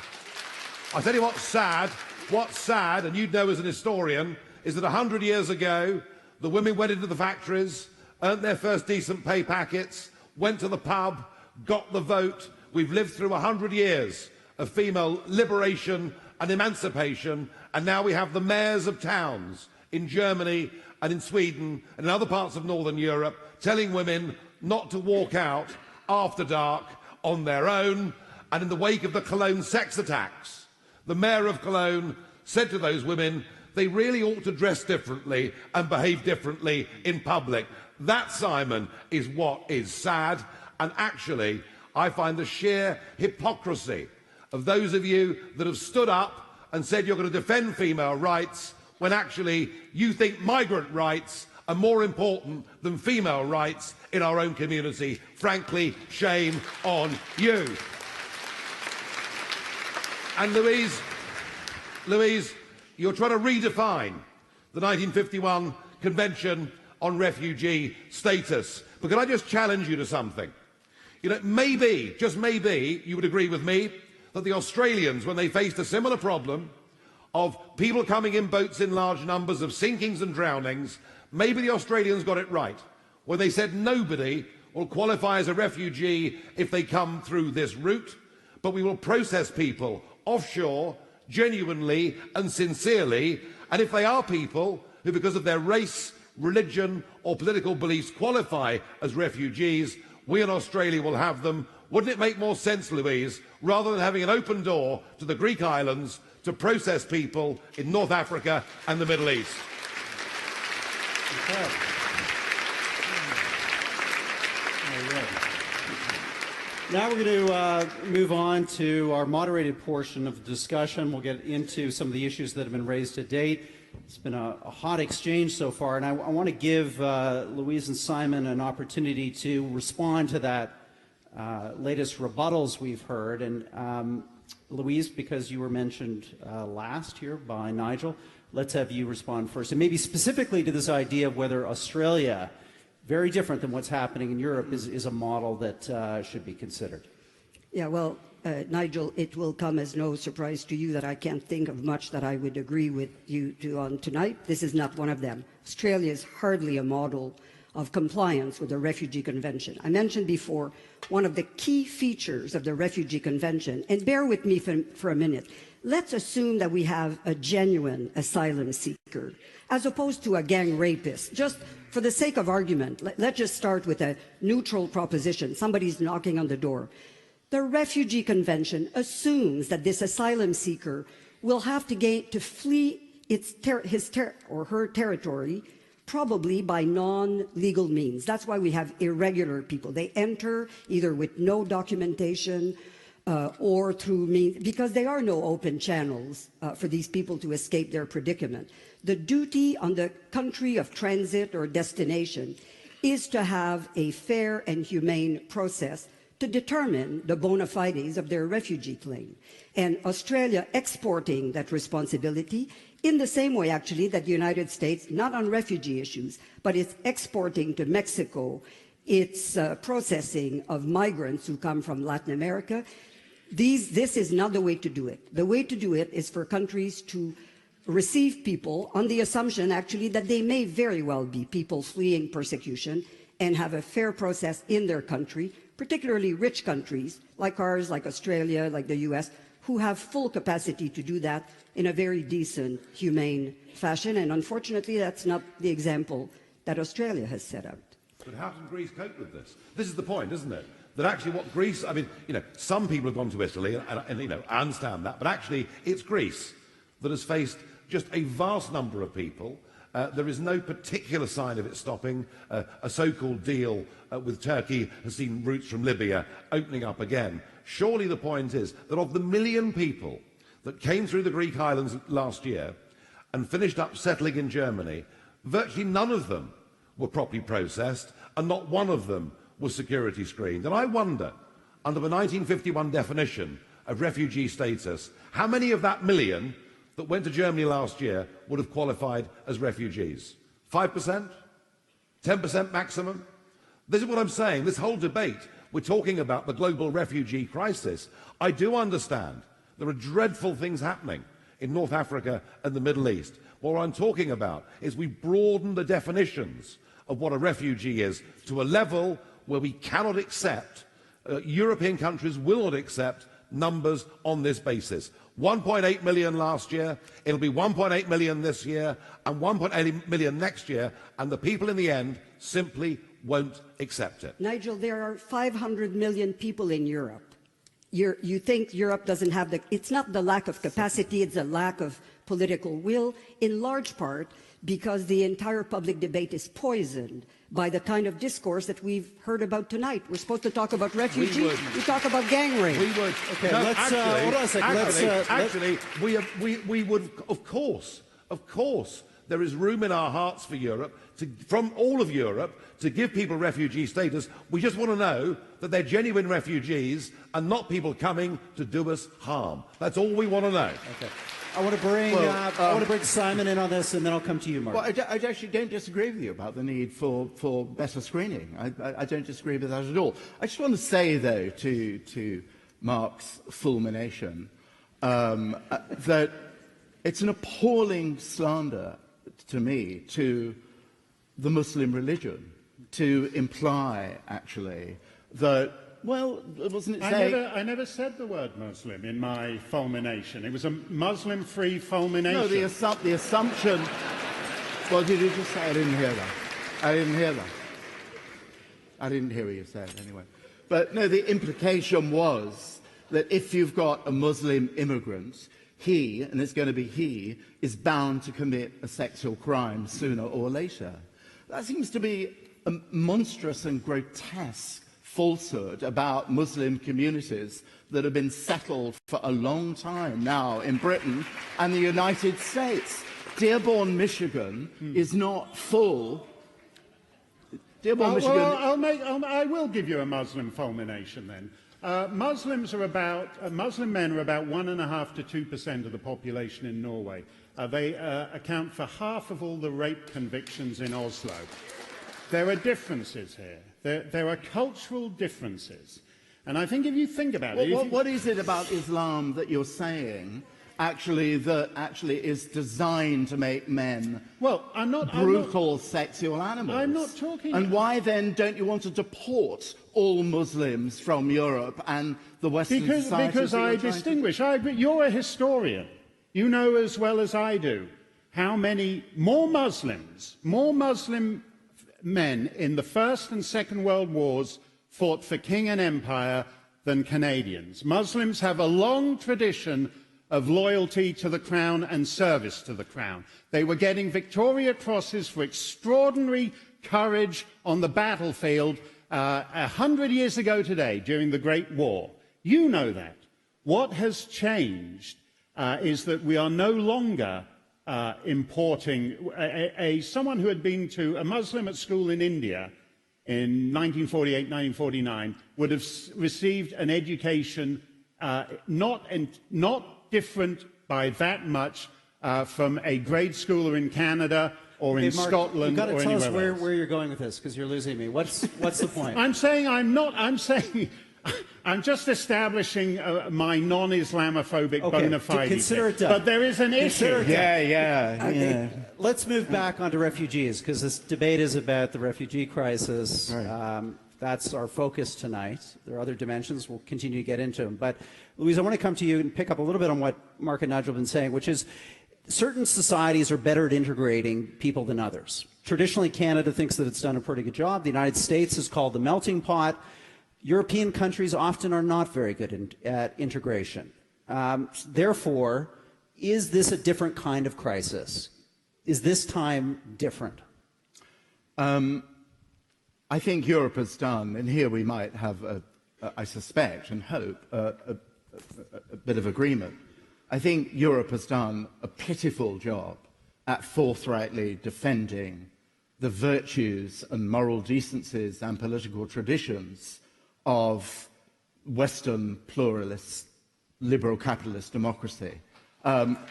What's sad, and you'd know as an historian, is that 100 years ago, the women went into the factories, earned their first decent pay packets, went to the pub, got the vote. We've lived through 100 years of female liberation and emancipation, and now we have the mayors of towns in Germany and in Sweden and in other parts of Northern Europe telling women not to walk out after dark on their own. And in the wake of the Cologne sex attacks, the mayor of Cologne said to those women they really ought to dress differently and behave differently in public. That, Simon, is what is sad. And actually, I find the sheer hypocrisy of those of you that have stood up and said you're going to defend female rights when actually you think migrant rights are more important than female rights in our own community. Frankly, shame on you. And Louise, you're trying to redefine the 1951 Convention on Refugee Status. But can I just challenge you to something? You know, maybe, just maybe, you would agree with me that the Australians, when they faced a similar problem of people coming in boats in large numbers, of sinkings and drownings, maybe the Australians got it right when they said nobody will qualify as a refugee if they come through this route, but we will process people offshore genuinely and sincerely, and if they are people who, because of their race, religion or political beliefs, qualify as refugees, we in Australia will have them. Wouldn't it make more sense, Louise, rather than having an open door to the Greek islands, to process people in North Africa and the Middle East? Okay. Now we're going to move on to our moderated portion of the discussion. We'll get into some of the issues that have been raised to date. It's been a hot exchange so far, and I want to give Louise and Simon an opportunity to respond to that latest rebuttals we've heard. And Louise, because you were mentioned last here by Nigel, let's have you respond first. And maybe specifically to this idea of whether Australia, very different than what's happening in Europe, is a model that should be considered. Yeah, well, Nigel, it will come as no surprise to you that I can't think of much that I would agree with you on tonight. This is not one of them. Australia is hardly a model of compliance with the Refugee Convention. I mentioned before one of the key features of the Refugee Convention, and bear with me for a minute. Let's assume that we have a genuine asylum seeker, as opposed to a gang rapist. Just for the sake of argument, let's just start with a neutral proposition. Somebody's knocking on the door. The Refugee Convention assumes that this asylum seeker will have to flee his or her territory, probably by non-legal means. That's why we have irregular people. They enter either with no documentation or through means, because there are no open channels for these people to escape their predicament. The duty on the country of transit or destination is to have a fair and humane process to determine the bona fides of their refugee claim. And Australia exporting that responsibility in the same way, actually, that the United States, not on refugee issues, but it's exporting to Mexico its processing of migrants who come from Latin America. This is not the way to do it. The way to do it is for countries to receive people on the assumption, actually, that they may very well be people fleeing persecution and have a fair process in their country, particularly rich countries like ours, like Australia, like the US, who have full capacity to do that in a very decent, humane fashion. And unfortunately, that's not the example that Australia has set out. But how can Greece cope with this? This is the point, isn't it? That actually what Greece, I mean, you know, some people have gone to Italy, and you know, I understand that, but actually it's Greece that has faced just a vast number of people. There is no particular sign of it stopping. A so-called deal with Turkey has seen routes from Libya opening up again. Surely the point is that of the 1 million people that came through the Greek islands last year and finished up settling in Germany, virtually none of them were properly processed, and not one of them was security screened. And I wonder, under the 1951 definition of refugee status, how many of that 1 million that went to Germany last year would have qualified as refugees? 5%? 10% maximum? This is what I'm saying. This whole debate, we're talking about the global refugee crisis. I do understand there are dreadful things happening in North Africa and the Middle East. What I'm talking about is we broaden the definitions of what a refugee is to a level where we cannot accept, European countries will not accept numbers on this basis. 1.8 million last year, it'll be 1.8 million this year, and 1.8 million next year, and the people in the end simply won't accept it. Nigel, there are 500 million people in Europe. You think Europe doesn't have the... It's not the lack of capacity, it's a lack of political will, in large part because the entire public debate is poisoned by the kind of discourse that we've heard about tonight. We're supposed to talk about refugees, we talk about gang rape. We would. Okay, no, let's, hold on a second. We would, of course, there is room in our hearts for Europe, from all of Europe, to give people refugee status. We just want to know that they're genuine refugees and not people coming to do us harm. That's all we want to know. Okay. I want to bring Simon in on this, and then I'll come to you, Mark. Well, I actually don't disagree with you about the need for better screening. I don't disagree with that at all. I just want to say, though, to Mark's fulmination, that it's an appalling slander to me to the Muslim religion to imply, actually, that, well, wasn't it saying... I never said the word Muslim in my fulmination. It was a Muslim-free fulmination. No, the assumption... What did you just say? I didn't hear that. I didn't hear that. I didn't hear what you said, anyway. But, no, the implication was that if you've got a Muslim immigrant, he, and it's going to be he, is bound to commit a sexual crime sooner or later. That seems to be a monstrous and grotesque falsehood about Muslim communities that have been settled for a long time now in Britain and the United States. Dearborn, Michigan is not full. Dearborn, Michigan... Well, I will give you a Muslim fulmination then. Muslim men are about 1.5% to 2% of the population in Norway. They account for half of all the rape convictions in Oslo. There are differences here. There are cultural differences. And I think if you think about it... What is it about Islam that you're saying actually is designed to make men brutal sexual animals? I'm not talking... And why then don't you want to deport all Muslims from Europe and the Western societies? Because I distinguish. You're a historian. You know as well as I do how many more Muslim men in the First and Second World Wars fought for king and empire than Canadians. Muslims have a long tradition of loyalty to the Crown and service to the Crown. They were getting Victoria Crosses for extraordinary courage on the battlefield 100 years ago today during the Great War. You know that. What has changed is that we are no longer importing someone who had been to a Muslim at school in India in 1948, 1949 would have received an education not different by that much from a grade schooler in Canada or in Mark, Scotland or anywhere else. You've got to tell us where you're going with this, because you're losing me. What's the point? I'm just establishing my non-Islamophobic bona fide. Consider it done. But there is an issue. Yeah. Let's move back onto refugees, because this debate is about the refugee crisis. Right. That's our focus tonight. There are other dimensions. We'll continue to get into them. But, Louise, I want to come to you and pick up a little bit on what Mark and Nigel have been saying, which is certain societies are better at integrating people than others. Traditionally, Canada thinks that it's done a pretty good job. The United States is called the melting pot. European countries often are not very good at integration. Therefore, is this a different kind of crisis? Is this time different? I think Europe has done, and here we might have, I suspect and hope, a bit of agreement. I think Europe has done a pitiful job at forthrightly defending the virtues and moral decencies and political traditions of Western pluralist, liberal capitalist democracy.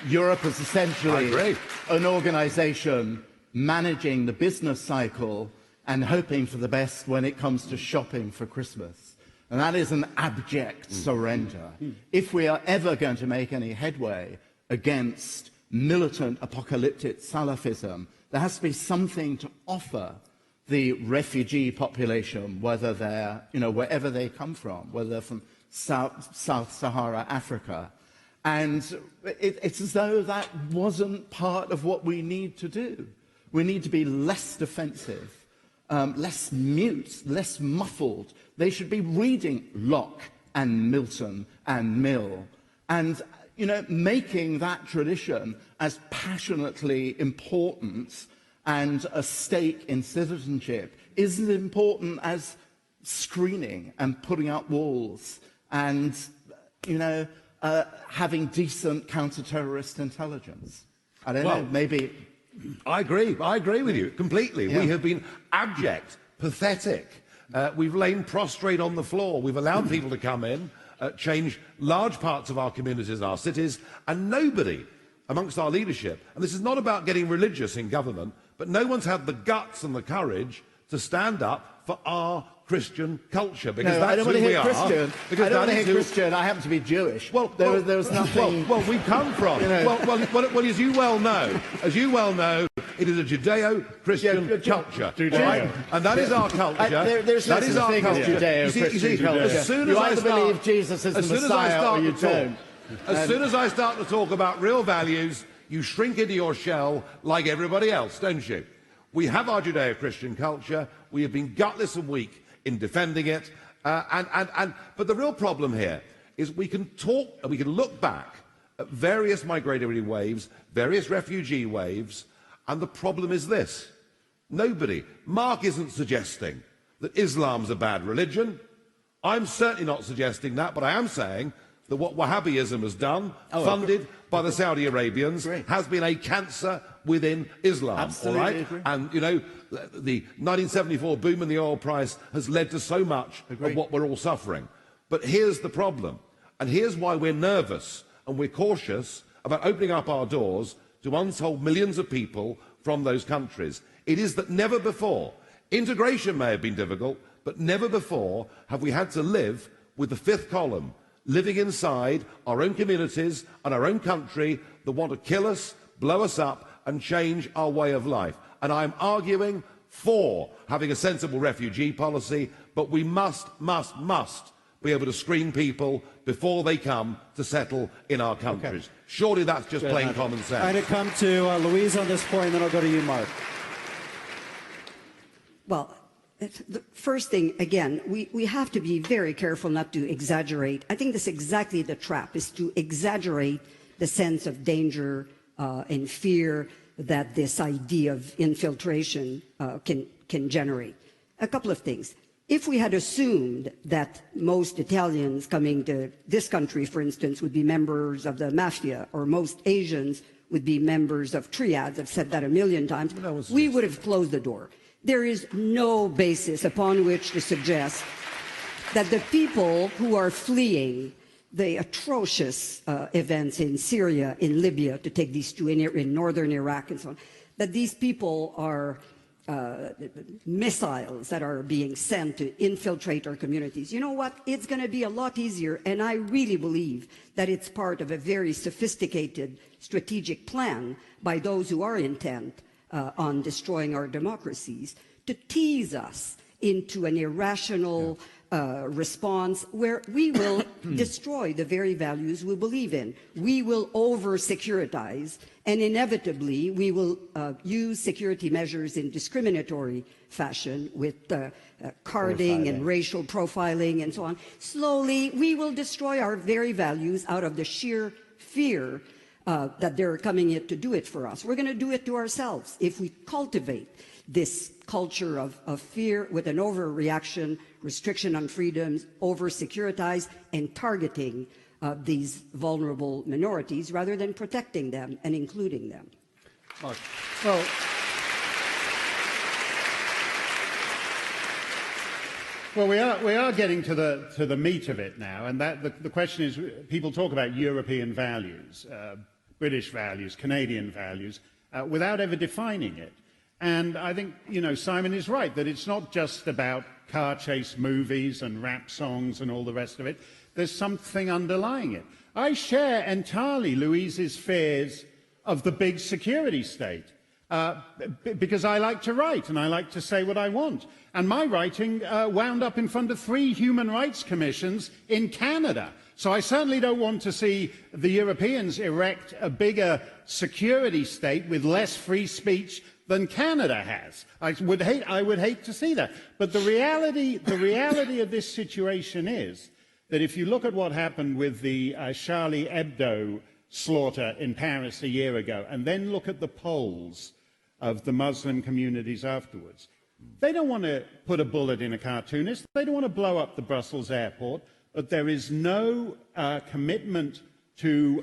Europe is essentially an organization managing the business cycle and hoping for the best when it comes to shopping for Christmas. And that is an abject surrender. If we are ever going to make any headway against militant apocalyptic Salafism, there has to be something to offer the refugee population, whether they're, wherever they come from, whether they're from South Sahara Africa. And it's as though that wasn't part of what we need to do. We need to be less defensive, less mute, less muffled. They should be reading Locke and Milton and Mill and, making that tradition as passionately important and a stake in citizenship is as important as screening and putting up walls and, having decent counter-terrorist intelligence. I don't know, maybe... I agree with you completely. Yeah. We have been abject, pathetic. We've lain prostrate on the floor. We've allowed people to come in, change large parts of our communities, our cities, and nobody amongst our leadership, and this is not about getting religious in government, but no one's had the guts and the courage to stand up for our Christian culture, because that's I don't want to who hear we Christian. are. Because I don't want to hear Christian. I happen to be Jewish. Well, there was nothing. Well, we come from. Well, as you well know, it is a Judeo-Christian culture, right? And that is our culture. There's no such thing as Judeo-Christian culture. As soon as you either believe Jesus is the Messiah or you don't. As soon as I start to talk about real values, you shrink into your shell like everybody else, don't you? We have our Judeo-Christian culture. We have been gutless and weak in defending it. But the real problem here is we can talk and we can look back at various migratory waves, various refugee waves, and the problem is this. Mark isn't suggesting that Islam's a bad religion. I'm certainly not suggesting that, but I am saying that what Wahhabism has done, funded by the Saudi Arabians, has been a cancer within Islam. Absolutely all right? agree. And, the 1974 boom in the oil price has led to so much of what we're all suffering. But here's the problem, and here's why we're nervous and we're cautious about opening up our doors to untold millions of people from those countries. It is that never before, integration may have been difficult, but never before have we had to live with the fifth column, living inside our own communities and our own country that want to kill us, blow us up, and change our way of life. And I'm arguing for having a sensible refugee policy, but we must be able to screen people before they come to settle in our countries. Okay. Surely that's just plain common sense. I'm going to come to Louise on this point, and then I'll go to you, Mark. Well, the first thing, again, we have to be very careful not to exaggerate. I think that's exactly the trap, is to exaggerate the sense of danger and fear that this idea of infiltration can generate. A couple of things. If we had assumed that most Italians coming to this country, for instance, would be members of the mafia, or most Asians would be members of triads, I've said that a million times, we would have closed the door. There is no basis upon which to suggest that the people who are fleeing the atrocious events in Syria, in Libya, to take these two, in northern Iraq and so on, that these people are missiles that are being sent to infiltrate our communities. You know what? It's going to be a lot easier, and I really believe that it's part of a very sophisticated strategic plan by those who are intent on destroying our democracies, to tease us into an irrational response where we will destroy the very values we believe in. We will over-securitize, and inevitably we will use security measures in discriminatory fashion with carding and racial profiling and so on. Slowly, we will destroy our very values out of the sheer fear that they're coming in to do it for us. We're going to do it to ourselves if we cultivate this culture of fear with an overreaction, restriction on freedoms, over-securitize, and targeting these vulnerable minorities rather than protecting them and including them. Mark. Well, we are getting to the meat of it now, and the question is, people talk about European values, British values, Canadian values, without ever defining it. And I think, Simon is right, that it's not just about car chase movies and rap songs and all the rest of it. There's something underlying it. I share entirely Louise's fears of the big security state. because I like to write and I like to say what I want. And my writing wound up in front of 3 human rights commissions in Canada. So I certainly don't want to see the Europeans erect a bigger security state with less free speech than Canada has. I would hate to see that. But the reality of this situation is that if you look at what happened with the Charlie Hebdo slaughter in Paris a year ago, and then look at the polls of the Muslim communities afterwards, they don't want to put a bullet in a cartoonist. They don't want to blow up the Brussels airport. But there is no commitment to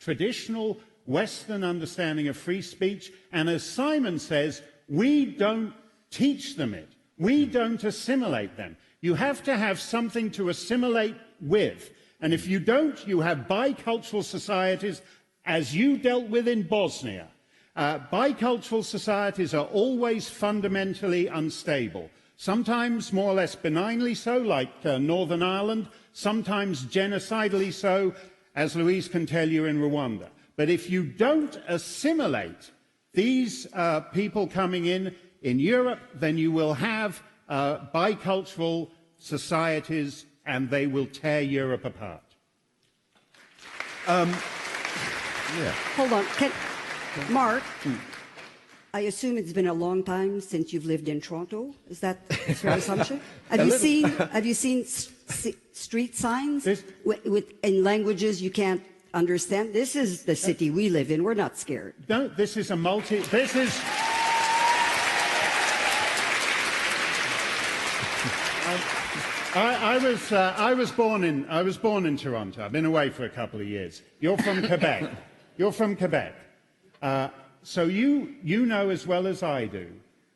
traditional Western understanding of free speech. And as Simon says, we don't teach them it. We don't assimilate them. You have to have something to assimilate with. And if you don't, you have bicultural societies, as you dealt with in Bosnia. Bicultural societies are always fundamentally unstable. Sometimes more or less benignly so, like Northern Ireland, sometimes genocidally so, as Louise can tell you, in Rwanda. But if you don't assimilate these people coming in Europe, then you will have bicultural societies, and they will tear Europe apart. Hold on. Mark, I assume it's been a long time since you've lived in Toronto. Is that a fair assumption? Have you seen street signs in languages you can't understand? This is the city we live in. We're not scared. No, this is a This is. I was born in Toronto. I've been away for a couple of years. You're from Quebec. You're from Quebec. So you know as well as I do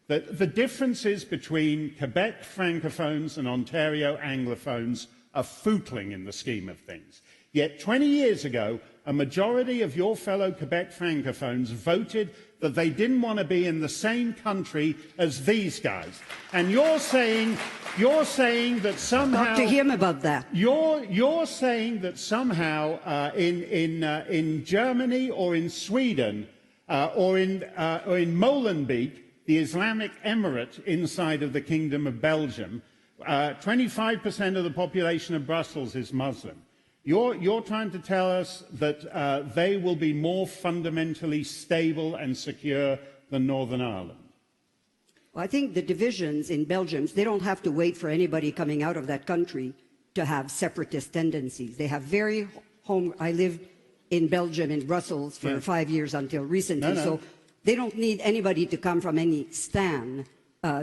that the differences between Quebec Francophones and Ontario Anglophones are footling in the scheme of things. Yet 20 years ago, a majority of your fellow Quebec Francophones voted that they didn't want to be in the same country as these guys. And you're saying that somehow... Talk to him about that. You're saying that somehow in Germany or in Sweden or in Molenbeek, the Islamic Emirate inside of the Kingdom of Belgium, 25% of the population of Brussels is Muslim. You're trying to tell us that they will be more fundamentally stable and secure than Northern Ireland? Well, I think the divisions in Belgium, they don't have to wait for anybody coming out of that country to have separatist tendencies. They have very I lived in Belgium, in Brussels, for 5 years until recently. So they don't need anybody to come from any stan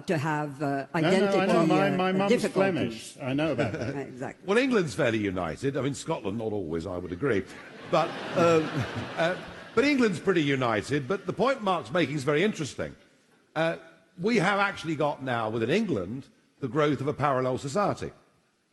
to have identity I know. My mum's difficulties. Flemish. I know about that. Exactly. Well, England's fairly united. I mean, Scotland, not always, I would agree. But England's pretty united. But the point Mark's making is very interesting. We have actually got now, within England, the growth of a parallel society.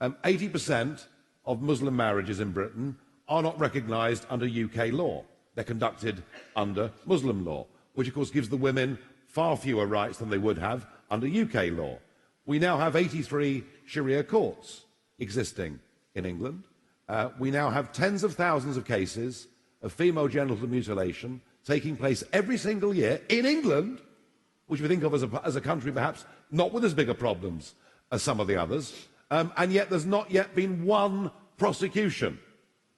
80% of Muslim marriages in Britain are not recognised under UK law. They're conducted under Muslim law, which, of course, gives the women far fewer rights than they would have under UK law. We now have 83 Sharia courts existing in England. We now have tens of thousands of cases of female genital mutilation taking place every single year in England, which we think of as a country perhaps not with as big a problems as some of the others, and yet there's not yet been one prosecution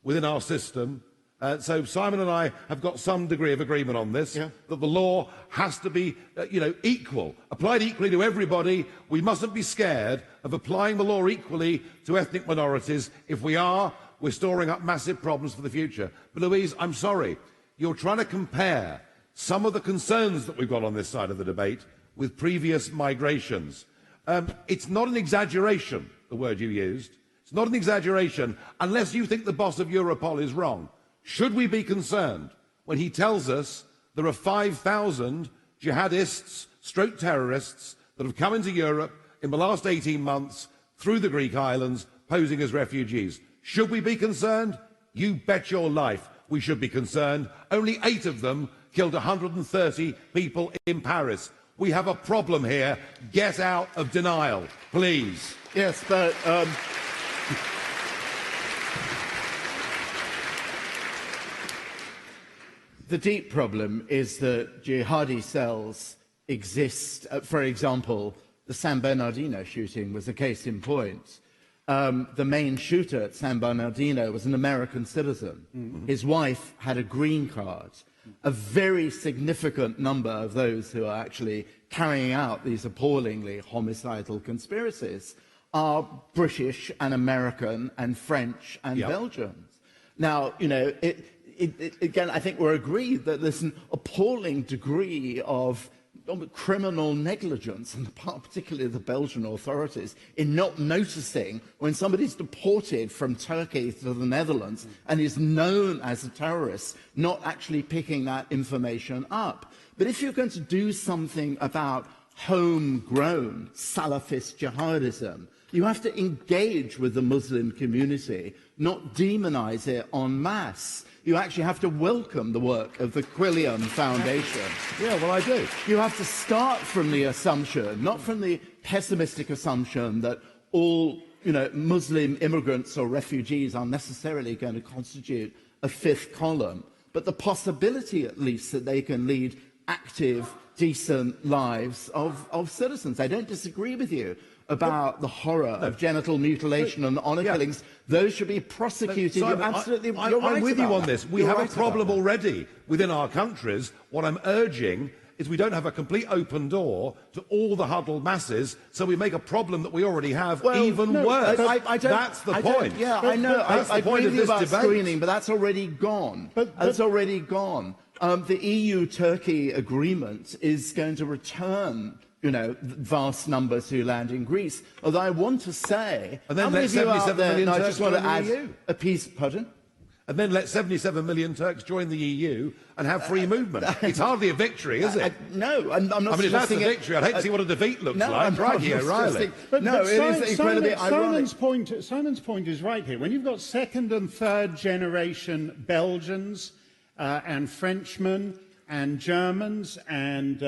within our system. So Simon and I have got some degree of agreement on this, that the law has to be, equal, applied equally to everybody. We mustn't be scared of applying the law equally to ethnic minorities. If we are, we're storing up massive problems for the future. But Louise, I'm sorry, you're trying to compare some of the concerns that we've got on this side of the debate with previous migrations. It's not an exaggeration, the word you used. It's not an exaggeration, unless you think the boss of Europol is wrong. Should we be concerned when he tells us there are 5,000 jihadists, stroke terrorists, that have come into Europe in the last 18 months through the Greek islands, posing as refugees? Should we be concerned? You bet your life we should be concerned. Only 8 of them killed 130 people in Paris. We have a problem here. Get out of denial, please. Yes, but... the deep problem is that jihadi cells exist. For example, the San Bernardino shooting was a case in point. The main shooter at San Bernardino was an American citizen. Mm-hmm. His wife had a green card. A very significant number of those who are actually carrying out these appallingly homicidal conspiracies are British and American and French and Belgians. Now, you know, again, I think we're agreed that there's an appalling degree of criminal negligence on the part, particularly the Belgian authorities, in not noticing when somebody's deported from Turkey to the Netherlands and is known as a terrorist, not actually picking that information up. But if you're going to do something about homegrown Salafist jihadism, you have to engage with the Muslim community, not demonize it en masse. You actually have to welcome the work of the Quilliam Foundation. Yeah, well, I do. You have to start from the assumption, not from the pessimistic assumption that all, you know, Muslim immigrants or refugees are necessarily going to constitute a fifth column, but the possibility, at least, that they can lead active, decent lives of citizens. I don't disagree with you about the horror of genital mutilation and honour killings. Those should be prosecuted. Simon, you're absolutely I'm right with you about on that. this. We You're have right a problem about that. already within our countries. What I'm urging is we don't have a complete open door to all the huddled masses, so we make a problem that we already have even worse. That's the point. Yeah, I know. That's I the point agree of with you this about debate. screening, but that's already gone. That's already gone. The EU-Turkey agreement is going to return, you know, vast numbers who land in Greece. Although I want to say, And then how many let of you out 77 there, million and I Turks just want to join the add EU. a piece. Pardon? And then let 77 million Turks join the EU and have free movement. It's hardly a victory, is it? No, I'm not. I mean, if that's a suggesting victory, I'd hate to see what a defeat looks no, like. I'm Right not here, Riley. suggesting- No, it is incredibly ironic. Simon's point is right here. When you've got second and third generation Belgians and Frenchmen and Germans and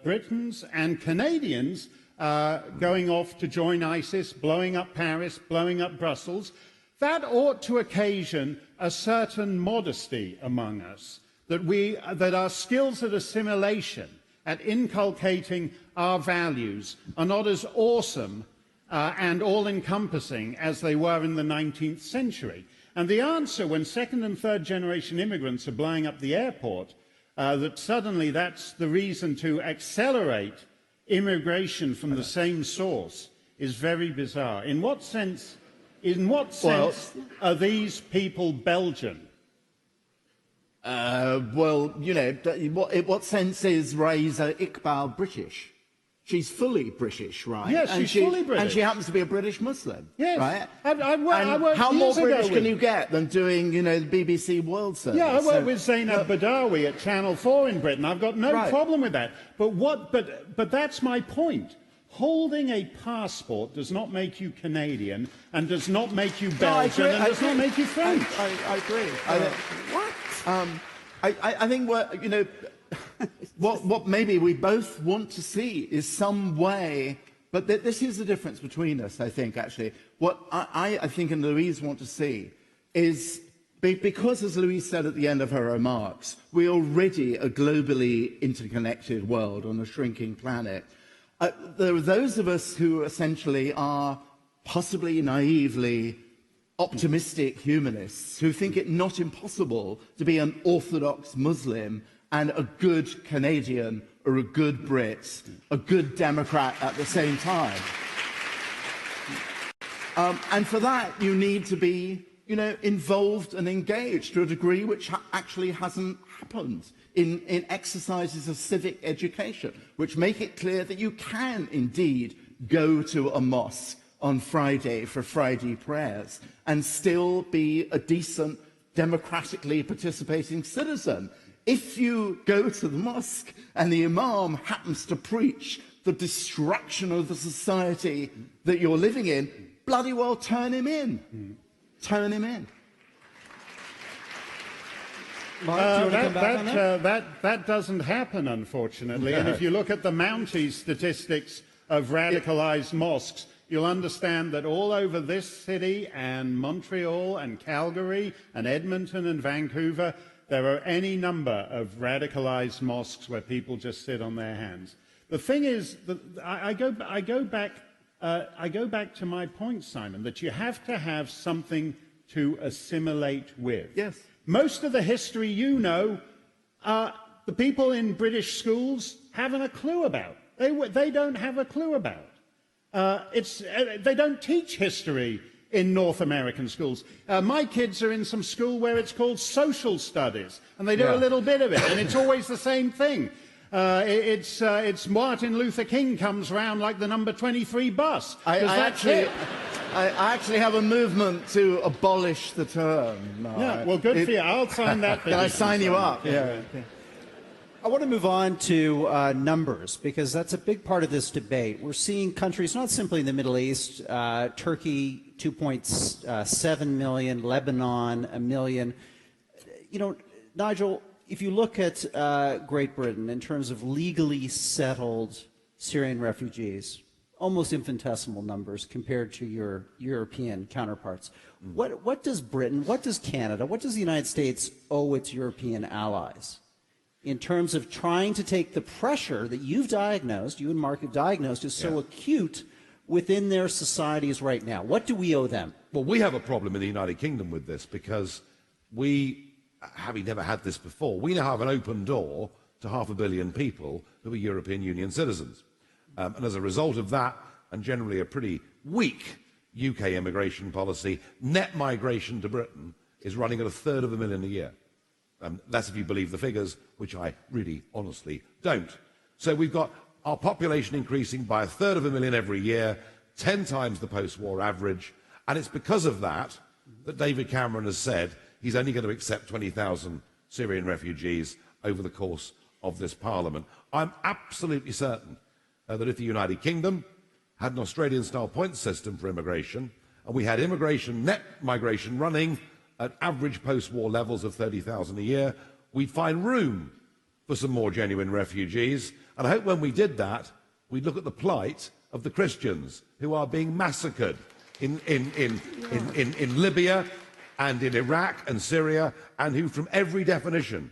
Britons and Canadians going off to join ISIS, blowing up Paris, blowing up Brussels, that ought to occasion a certain modesty among us, that our skills at assimilation, at inculcating our values, are not as awesome and all-encompassing as they were in the 19th century. And the answer, when second and third generation immigrants are blowing up the airport, that suddenly that's the reason to accelerate immigration from the same source, is very bizarre. In what sense are these people Belgian? Well, you know, what sense is Raisa Iqbal British? She's fully British, right? Yes, she's fully British. And she happens to be a British Muslim, Yes. right? I worked how more years ago British can with- you get than doing, you know, the BBC World Service? Yeah, I worked with Zainab Badawi at Channel 4 in Britain. I've got no problem with that. But that's my point. Holding a passport does not make you Canadian and does not make you Belgian and does not make you French. I agree. I think what, you know, what maybe we both want to see is some way, but this is the difference between us, I think, actually. What I think and Louise want to see is, because, as Louise said at the end of her remarks, we're already a globally interconnected world on a shrinking planet. There are those of us who essentially are possibly naively optimistic humanists who think it not impossible to be an Orthodox Muslim and a good Canadian or a good Brit, a good Democrat at the same time. And for that, you need to be, you know, involved and engaged to a degree which actually hasn't happened in exercises of civic education, which make it clear that you can indeed go to a mosque on Friday for Friday prayers and still be a decent, democratically participating citizen. If you go to the mosque and the imam happens to preach the destruction of the society that you're living in, bloody well turn him in. Turn him in. Mark, do you want to come back on that? That doesn't happen, unfortunately. And if you look at the Mountie statistics of radicalized mosques, you'll understand that all over this city and Montreal and Calgary and Edmonton and Vancouver, There are any number of radicalized mosques where people just sit on their hands. The thing is, that I go back to my point, Simon, that you have to have something to assimilate with. Yes. Most of the history you know, the people in British schools haven't a clue about. They don't have a clue about. They don't teach history in North American schools. My kids are in some school where it's called social studies, and they do a little bit of it, and it's always the same thing. It's Martin Luther King comes round like the number 23 bus. I actually have a movement to abolish the term. Yeah, well, good for you. I'll sign that. Can I sign you up? Yeah. I want to move on to numbers, because that's a big part of this debate. We're seeing countries, not simply in the Middle East, Turkey, 2.7 million, Lebanon, 1 million. You know, Nigel, if you look at Great Britain in terms of legally settled Syrian refugees, almost infinitesimal numbers compared to your European counterparts. What does Britain, what does Canada, what does the United States owe its European allies in terms of trying to take the pressure that you've diagnosed, you and Mark have diagnosed, is so acute within their societies right now? What do we owe them? Well, we have a problem in the United Kingdom with this, because we, having never had this before, we now have an open door to 500 million people who are European Union citizens. And as a result of that, and generally a pretty weak UK immigration policy, net migration to Britain is running at 1/3 million a year. That's if you believe the figures, which I really honestly don't. So we've got our population increasing by 1/3 million every year, 10 times the post-war average, and it's because of that that David Cameron has said he's only going to accept 20,000 Syrian refugees over the course of this Parliament. I'm absolutely certain that if the United Kingdom had an Australian-style point system for immigration, and we had net migration running at average post-war levels of 30,000 a year, we'd find room for some more genuine refugees. And I hope when we did that, we'd look at the plight of the Christians who are being massacred in Libya and in Iraq and Syria, and who, from every definition,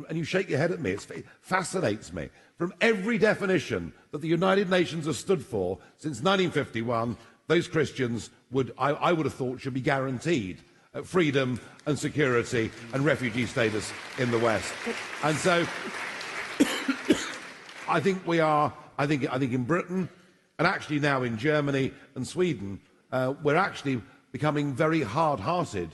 and you shake your head at me, it fascinates me, from every definition that the United Nations has stood for since 1951, those Christians I would have thought should be guaranteed freedom and security and refugee status in the West. And so I think in Britain, and actually now in Germany and Sweden, we're actually becoming very hard-hearted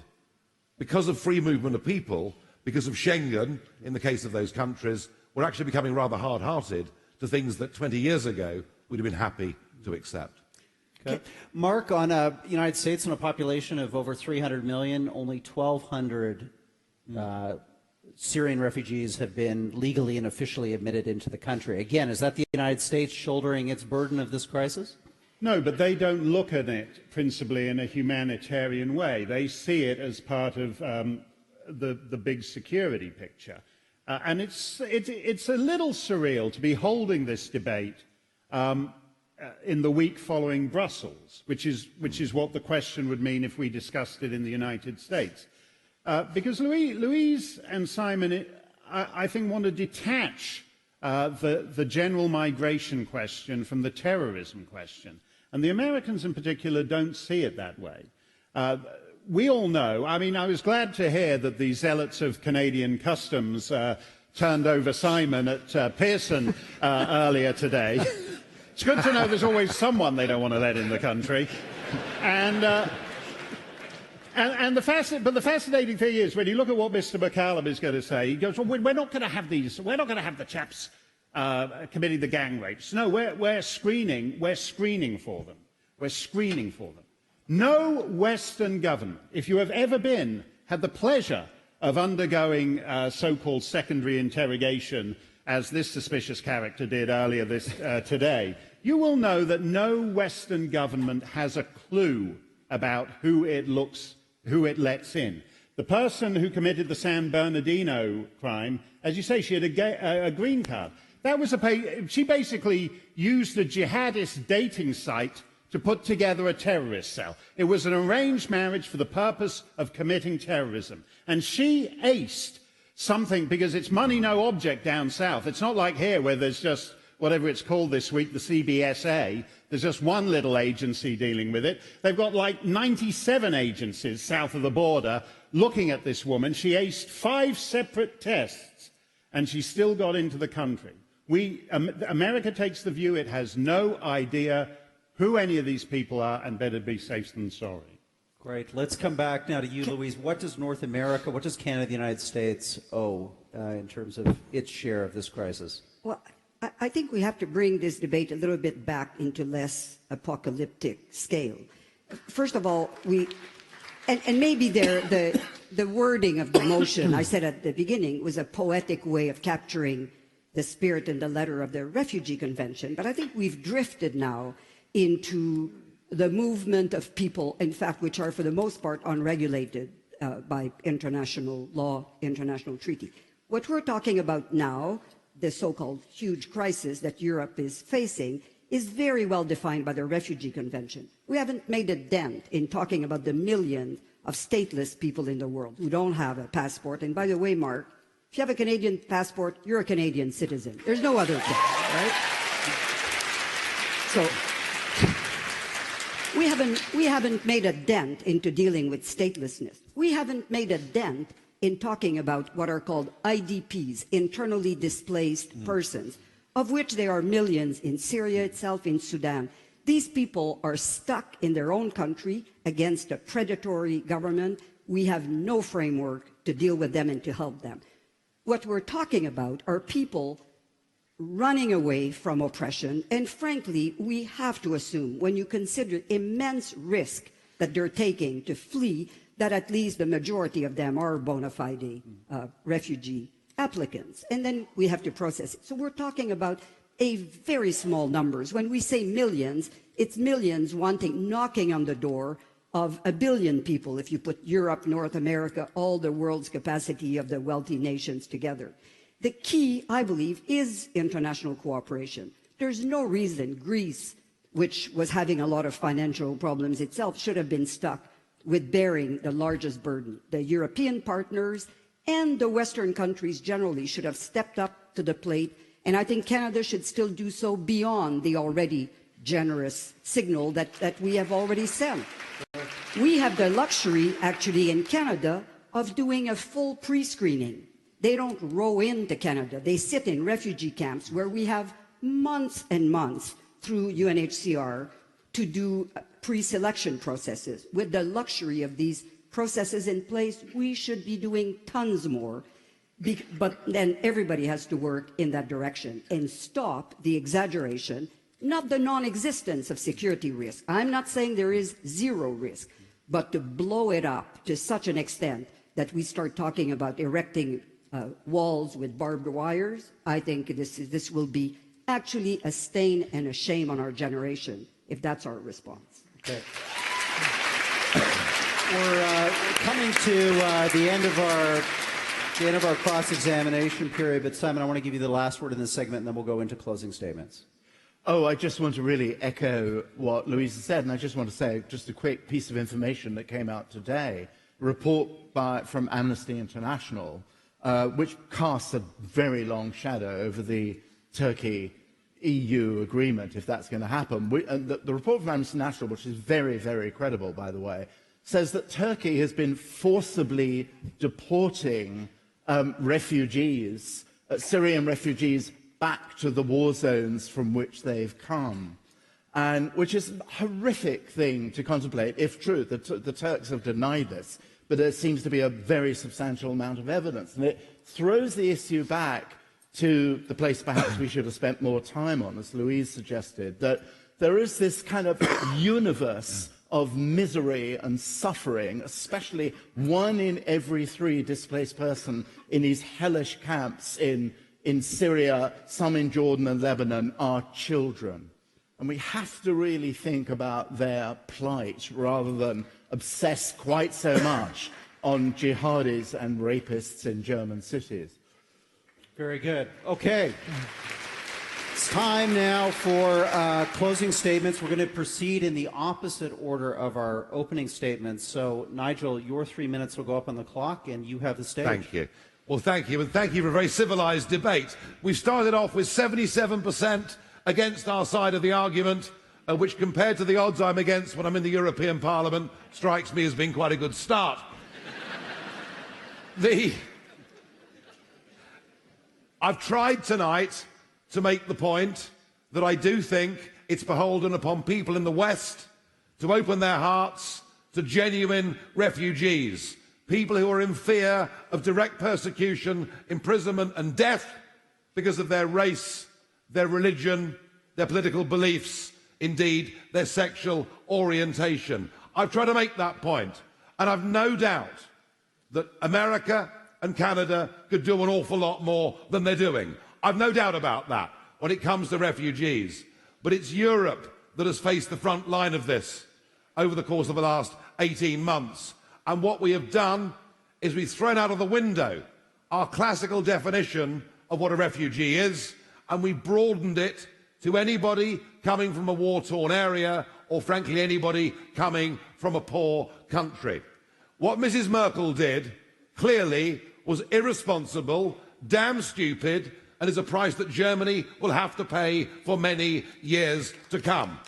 because of free movement of people, because of Schengen, in the case of those countries. We're actually becoming rather hard-hearted to things that 20 years ago we'd have been happy to accept. Okay. Mark, on the United States, on a population of over 300 million, only 1,200 Syrian refugees have been legally and officially admitted into the country. Again, is that the United States shouldering its burden of this crisis? No, but they don't look at it principally in a humanitarian way. They see it as part of the big security picture. And it's a little surreal to be holding this debate in the week following Brussels, which is what the question would mean if we discussed it in the United States. Because Louise and Simon, I think, want to detach the general migration question from the terrorism question. And the Americans in particular don't see it that way. We all know, I mean, I was glad to hear that the zealots of Canadian customs turned over Simon at Pearson earlier today. It's good to know there's always someone they don't want to let in the country. But the fascinating thing is, when you look at what Mr. McCallum is going to say, he goes, well, we're not going to have the chaps committing the gang rapes. No, we're screening for them. We're screening for them. No Western government, if you have ever had the pleasure of undergoing so-called secondary interrogation, as this suspicious character did earlier today, you will know that no Western government has a clue about who it lets in. The person who committed the San Bernardino crime, as you say, she had a green card. She basically used a jihadist dating site to put together a terrorist cell. It was an arranged marriage for the purpose of committing terrorism. And she aced something, because it's money no object down south. It's not like here where there's just whatever it's called this week, the CBSA. There's just one little agency dealing with it. They've got like 97 agencies south of the border looking at this woman. She aced 5 separate tests, and she still got into the country. America takes the view it has no idea who any of these people are and better be safe than sorry. Great. Let's come back now to you, Louise. What does North America, what does Canada, the United States owe in terms of its share of this crisis? Well, I think we have to bring this debate a little bit back into less apocalyptic scale. First of all, and maybe the wording of the motion, I said at the beginning, was a poetic way of capturing the spirit and the letter of the Refugee Convention. But I think we've drifted now into the movement of people, in fact, which are for the most part unregulated by international law, international treaty. What we're talking about now, the so-called huge crisis that Europe is facing, is very well defined by the Refugee Convention. We haven't made a dent in talking about the millions of stateless people in the world who don't have a passport. And by the way, Mark, if you have a Canadian passport, you're a Canadian citizen. There's no other thing, right? So we haven't made a dent into dealing with statelessness. We haven't made a dent in talking about what are called IDPs, internally displaced persons, of which there are millions in Syria itself, in Sudan. These people are stuck in their own country against a predatory government. We have no framework to deal with them and to help them. What we're talking about are people running away from oppression, and frankly, we have to assume, when you consider immense risk that they're taking to flee, that at least the majority of them are bona fide refugee applicants. And then we have to process it. So we're talking about a very small numbers. When we say millions, it's millions knocking on the door of 1 billion people, if you put Europe, North America, all the world's capacity of the wealthy nations together. The key, I believe, is international cooperation. There's no reason Greece, which was having a lot of financial problems itself, should have been stuck with bearing the largest burden. The European partners and the Western countries generally should have stepped up to the plate, and I think Canada should still do so beyond the already generous signal that we have already sent. We have the luxury, actually, in Canada, of doing a full pre-screening. They don't row into Canada. They sit in refugee camps where we have months and months through UNHCR to do pre-selection processes. With the luxury of these processes in place, we should be doing tons more. But then everybody has to work in that direction and stop the exaggeration, not the non-existence of security risk. I'm not saying there is zero risk, but to blow it up to such an extent that we start talking about erecting walls with barbed wires, I think this will be actually a stain and a shame on our generation if that's our response. Okay. We're coming to the end of our cross-examination period, but Simon, I want to give you the last word in this segment, and then we'll go into closing statements. Oh, I just want to really echo what Louise said, and I just want to say just a quick piece of information that came out today. A report from Amnesty International, which casts a very long shadow over the Turkey-EU agreement, if that's going to happen. And the report from Amnesty International, which is very, very credible, by the way, says that Turkey has been forcibly deporting refugees, Syrian refugees, back to the war zones from which they've come, and which is a horrific thing to contemplate, if true. The Turks have denied this, but there seems to be a very substantial amount of evidence, and it throws the issue back to the place perhaps we should have spent more time on, as Louise suggested, that there is this kind of universe of misery and suffering, especially 1 in every 3 displaced person in these hellish camps in Syria, some in Jordan and Lebanon, are children. And we have to really think about their plight rather than obsess quite so much on jihadis and rapists in German cities. Very good. Okay. It's time now for closing statements. We're going to proceed in the opposite order of our opening statements. So, Nigel, your 3 minutes will go up on the clock, and you have the stage. Thank you. Well, thank you, and thank you for a very civilised debate. We started off with 77% against our side of the argument, which compared to the odds I'm against when I'm in the European Parliament, strikes me as being quite a good start. I've tried tonight to make the point that I do think it's beholden upon people in the West to open their hearts to genuine refugees, people who are in fear of direct persecution, imprisonment and death because of their race, their religion, their political beliefs, indeed their sexual orientation. I've tried to make that point, and I've no doubt that America and Canada could do an awful lot more than they're doing. I've no doubt about that when it comes to refugees. But it's Europe that has faced the front line of this over the course of the last 18 months. And what we have done is we've thrown out of the window our classical definition of what a refugee is, and we broadened it to anybody coming from a war-torn area or, frankly, anybody coming from a poor country. What Mrs. Merkel did, clearly, was irresponsible, damn stupid, and is a price that Germany will have to pay for many years to come.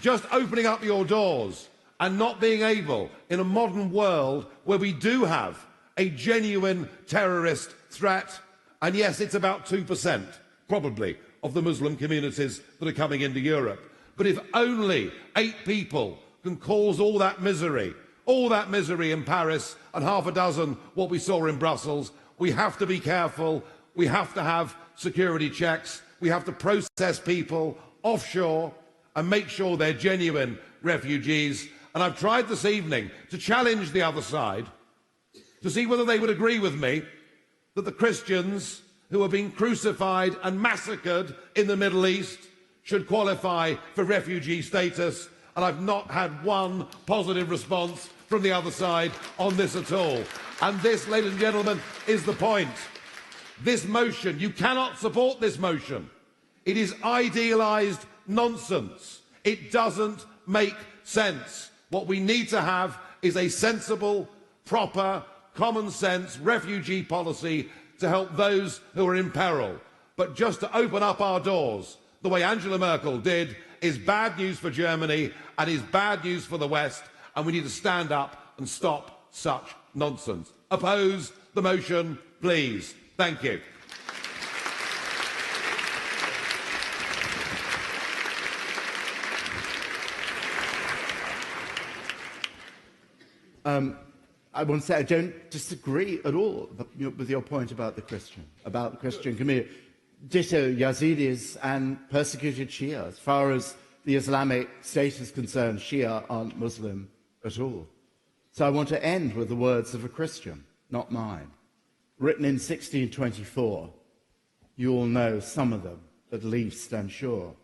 Just opening up your doors and not being able, in a modern world where we do have a genuine terrorist threat, and yes, it's about 2%, probably, of the Muslim communities that are coming into Europe. But if only 8 people can cause all that misery in Paris and half a dozen what we saw in Brussels, we have to be careful, we have to have security checks, we have to process people offshore and make sure they're genuine refugees. And I've tried this evening to challenge the other side to see whether they would agree with me that the Christians who are being crucified and massacred in the Middle East should qualify for refugee status. And I've not had one positive response from the other side on this at all. And this, ladies and gentlemen, is the point. This motion, you cannot support this motion. It is idealised nonsense. It doesn't make sense. What we need to have is a sensible, proper, common sense refugee policy to help those who are in peril. But just to open up our doors, the way Angela Merkel did, is bad news for Germany and is bad news for the West, and we need to stand up and stop such nonsense. Oppose the motion, please. Thank you. I want to say I don't disagree at all with your point about the Christian community. Ditto Yazidis and persecuted Shia. As far as the Islamic State is concerned, Shia aren't Muslim at all. So I want to end with the words of a Christian, not mine. Written in 1624, you all know some of them, at least, I'm sure.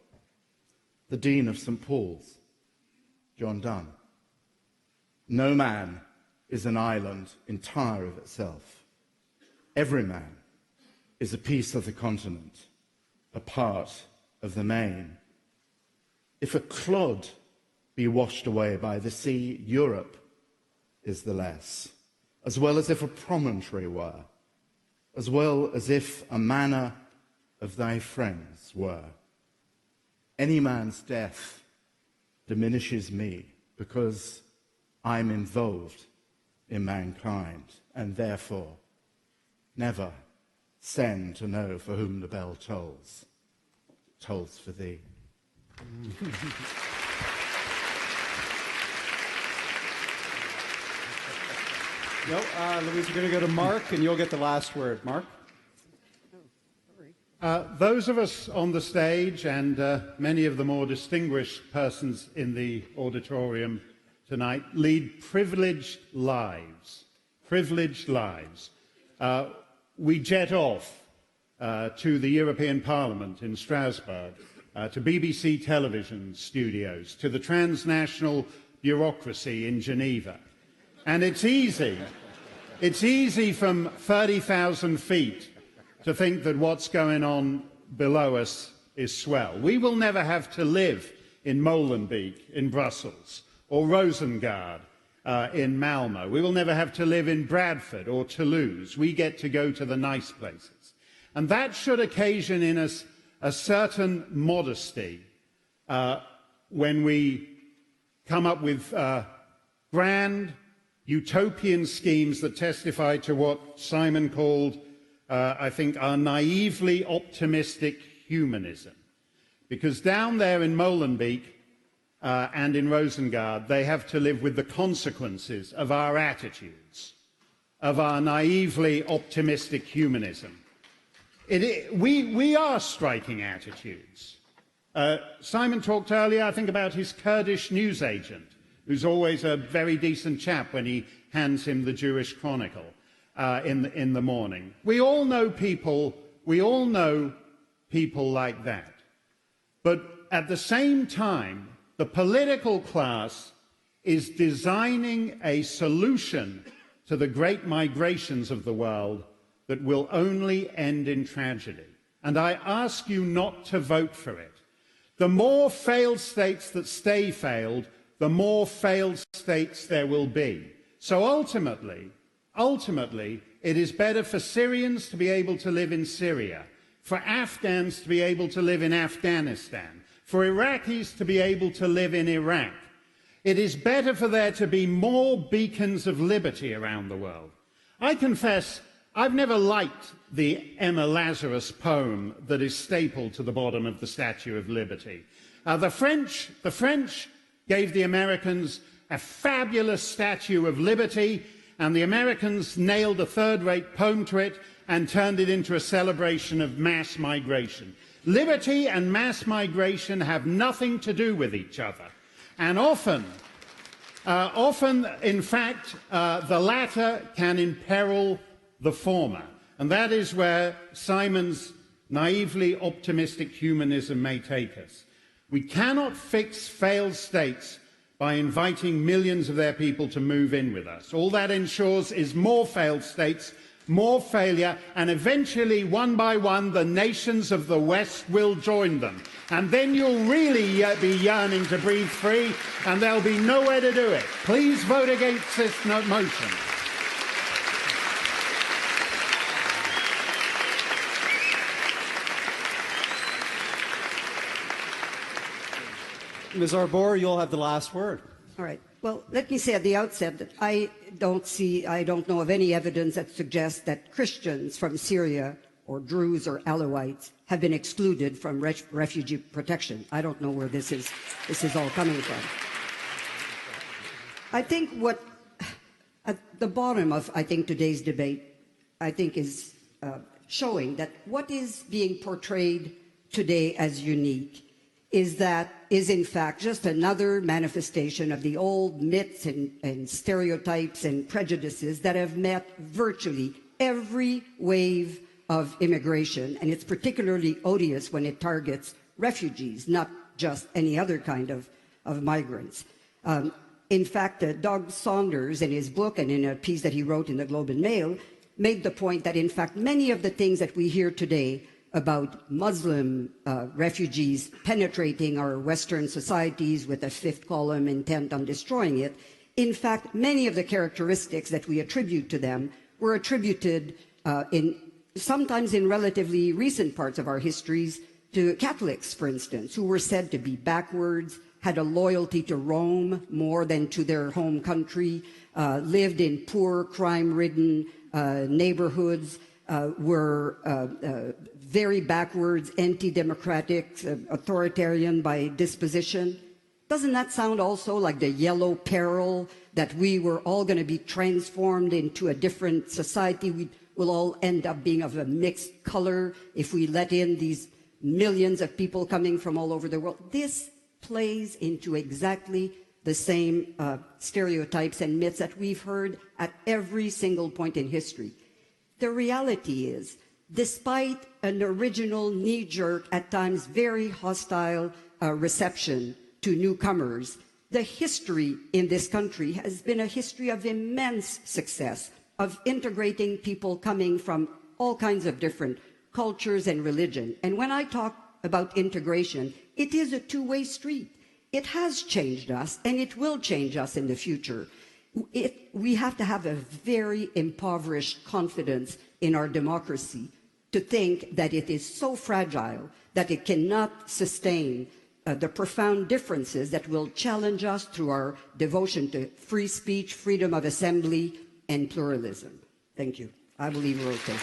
The Dean of St. Paul's, John Donne. No man is an island entire of itself. Every man is a piece of the continent, a part of the main. If a clod be washed away by the sea, Europe is the less, as well as if a promontory were, as well as if a manor of thy friends were. Any man's death diminishes me, because I'm involved in mankind, and therefore never send to know for whom the bell tolls. Tolls for thee. Louise, we're going to go to Mark, and you'll get the last word. Mark? Those of us on the stage and many of the more distinguished persons in the auditorium tonight lead privileged lives. Privileged lives. We jet off to the European Parliament in Strasbourg, to BBC television studios, to the transnational bureaucracy in Geneva. And it's easy from 30,000 feet to think that what's going on below us is swell. We will never have to live in Molenbeek in Brussels, or Rosengard in Malmo. We will never have to live in Bradford or Toulouse. We get to go to the nice places. And that should occasion in us a certain modesty when we come up with grand utopian schemes that testify to what Simon called, I think, our naively optimistic humanism. Because down there in Molenbeek and in Rosengard, they have to live with the consequences of our attitudes, of our naively optimistic humanism. We are striking attitudes. Simon talked earlier, I think, about his Kurdish newsagent, who's always a very decent chap when he hands him the Jewish Chronicle in the morning. We all know people like that. But at the same time, the political class is designing a solution to the great migrations of the world that will only end in tragedy. And I ask you not to vote for it. The more failed states that stay failed, the more failed states there will be. So ultimately, it is better for Syrians to be able to live in Syria, for Afghans to be able to live in Afghanistan, for Iraqis to be able to live in Iraq. It is better for there to be more beacons of liberty around the world. I confess, I've never liked the Emma Lazarus poem that is stapled to the bottom of the Statue of Liberty. The French gave the Americans a fabulous Statue of Liberty, and the Americans nailed a third-rate poem to it and turned it into a celebration of mass migration. Liberty and mass migration have nothing to do with each other. And often, in fact, the latter can imperil the former. And that is where Simon's naively optimistic humanism may take us. We cannot fix failed states by inviting millions of their people to move in with us. All that ensures is more failed states, more failure, and eventually, one by one, the nations of the West will join them. And then you'll really be yearning to breathe free, and there'll be nowhere to do it. Please vote against this motion. Ms. Arbour, you'll have the last word. All right. Well, let me say at the outset that I don't know of any evidence that suggests that Christians from Syria or Druze or Alawites have been excluded from refugee protection. I don't know where this is all coming from. I think what at the bottom of today's debate, is showing that what is being portrayed today as unique is in fact just another manifestation of the old myths and stereotypes and prejudices that have met virtually every wave of immigration, and it's particularly odious when it targets refugees, not just any other kind of migrants. In fact, Doug Saunders, in his book and in a piece that he wrote in the Globe and Mail, made the point that, in fact, many of the things that we hear today about Muslim refugees penetrating our Western societies with a fifth column intent on destroying it, in fact, many of the characteristics that we attribute to them were attributed sometimes in relatively recent parts of our histories to Catholics, for instance, who were said to be backwards, had a loyalty to Rome more than to their home country, lived in poor, crime-ridden neighborhoods, were very backwards, anti-democratic, authoritarian by disposition. Doesn't that sound also like the yellow peril, that we were all going to be transformed into a different society? We will all end up being of a mixed color if we let in these millions of people coming from all over the world. This plays into exactly the same stereotypes and myths that we've heard at every single point in history. The reality is, despite an original knee-jerk, at times very hostile reception to newcomers, the history in this country has been a history of immense success, of integrating people coming from all kinds of different cultures and religion. And when I talk about integration, it is a two-way street. It has changed us, and it will change us in the future. We have to have a very impoverished confidence in our democracy to think that it is so fragile that it cannot sustain the profound differences that will challenge us through our devotion to free speech, freedom of assembly, and pluralism. Thank you. I believe we're okay.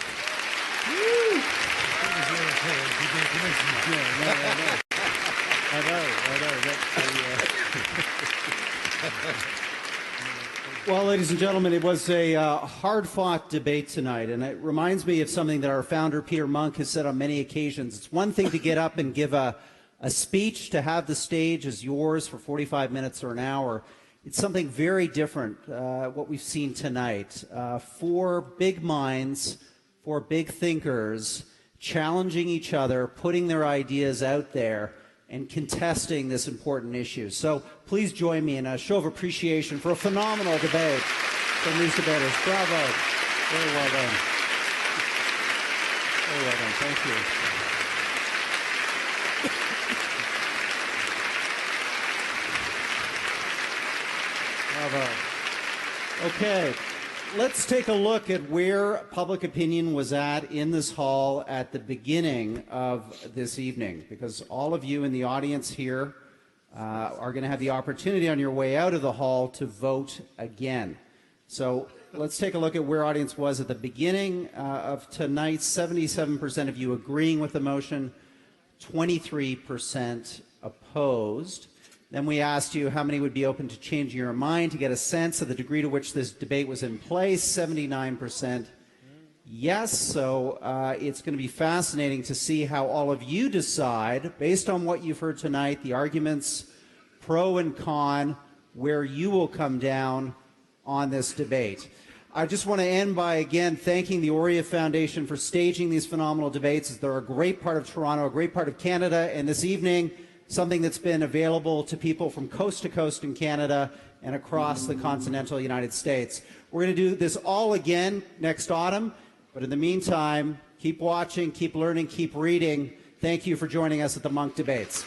Well, ladies and gentlemen, it was a hard-fought debate tonight, and it reminds me of something that our founder, Peter Monk, has said on many occasions. It's one thing to get up and give a speech, to have the stage as yours for 45 minutes or an hour. It's something very different, what we've seen tonight. Four big minds, four big thinkers, challenging each other, putting their ideas out there, and contesting this important issue. So please join me in a show of appreciation for a phenomenal debate from these debaters. Bravo. Very well done. Very well done. Thank you. Bravo. Okay. Let's take a look at where public opinion was at in this hall at the beginning of this evening, because all of you in the audience here are going to have the opportunity on your way out of the hall to vote again. So let's take a look at where audience was at the beginning of tonight. 77% of you agreeing with the motion, 23% opposed. Then we asked you how many would be open to changing your mind to get a sense of the degree to which this debate was in place. 79% yes. So it's going to be fascinating to see how all of you decide, based on what you've heard tonight, the arguments pro and con, where you will come down on this debate. I just want to end by, again, thanking the Aurea Foundation for staging these phenomenal debates. They're a great part of Toronto, a great part of Canada, and this evening, something that's been available to people from coast to coast in Canada and across the continental United States. We're going to do this all again next autumn, but in the meantime, keep watching, keep learning, keep reading. Thank you for joining us at the Monk Debates.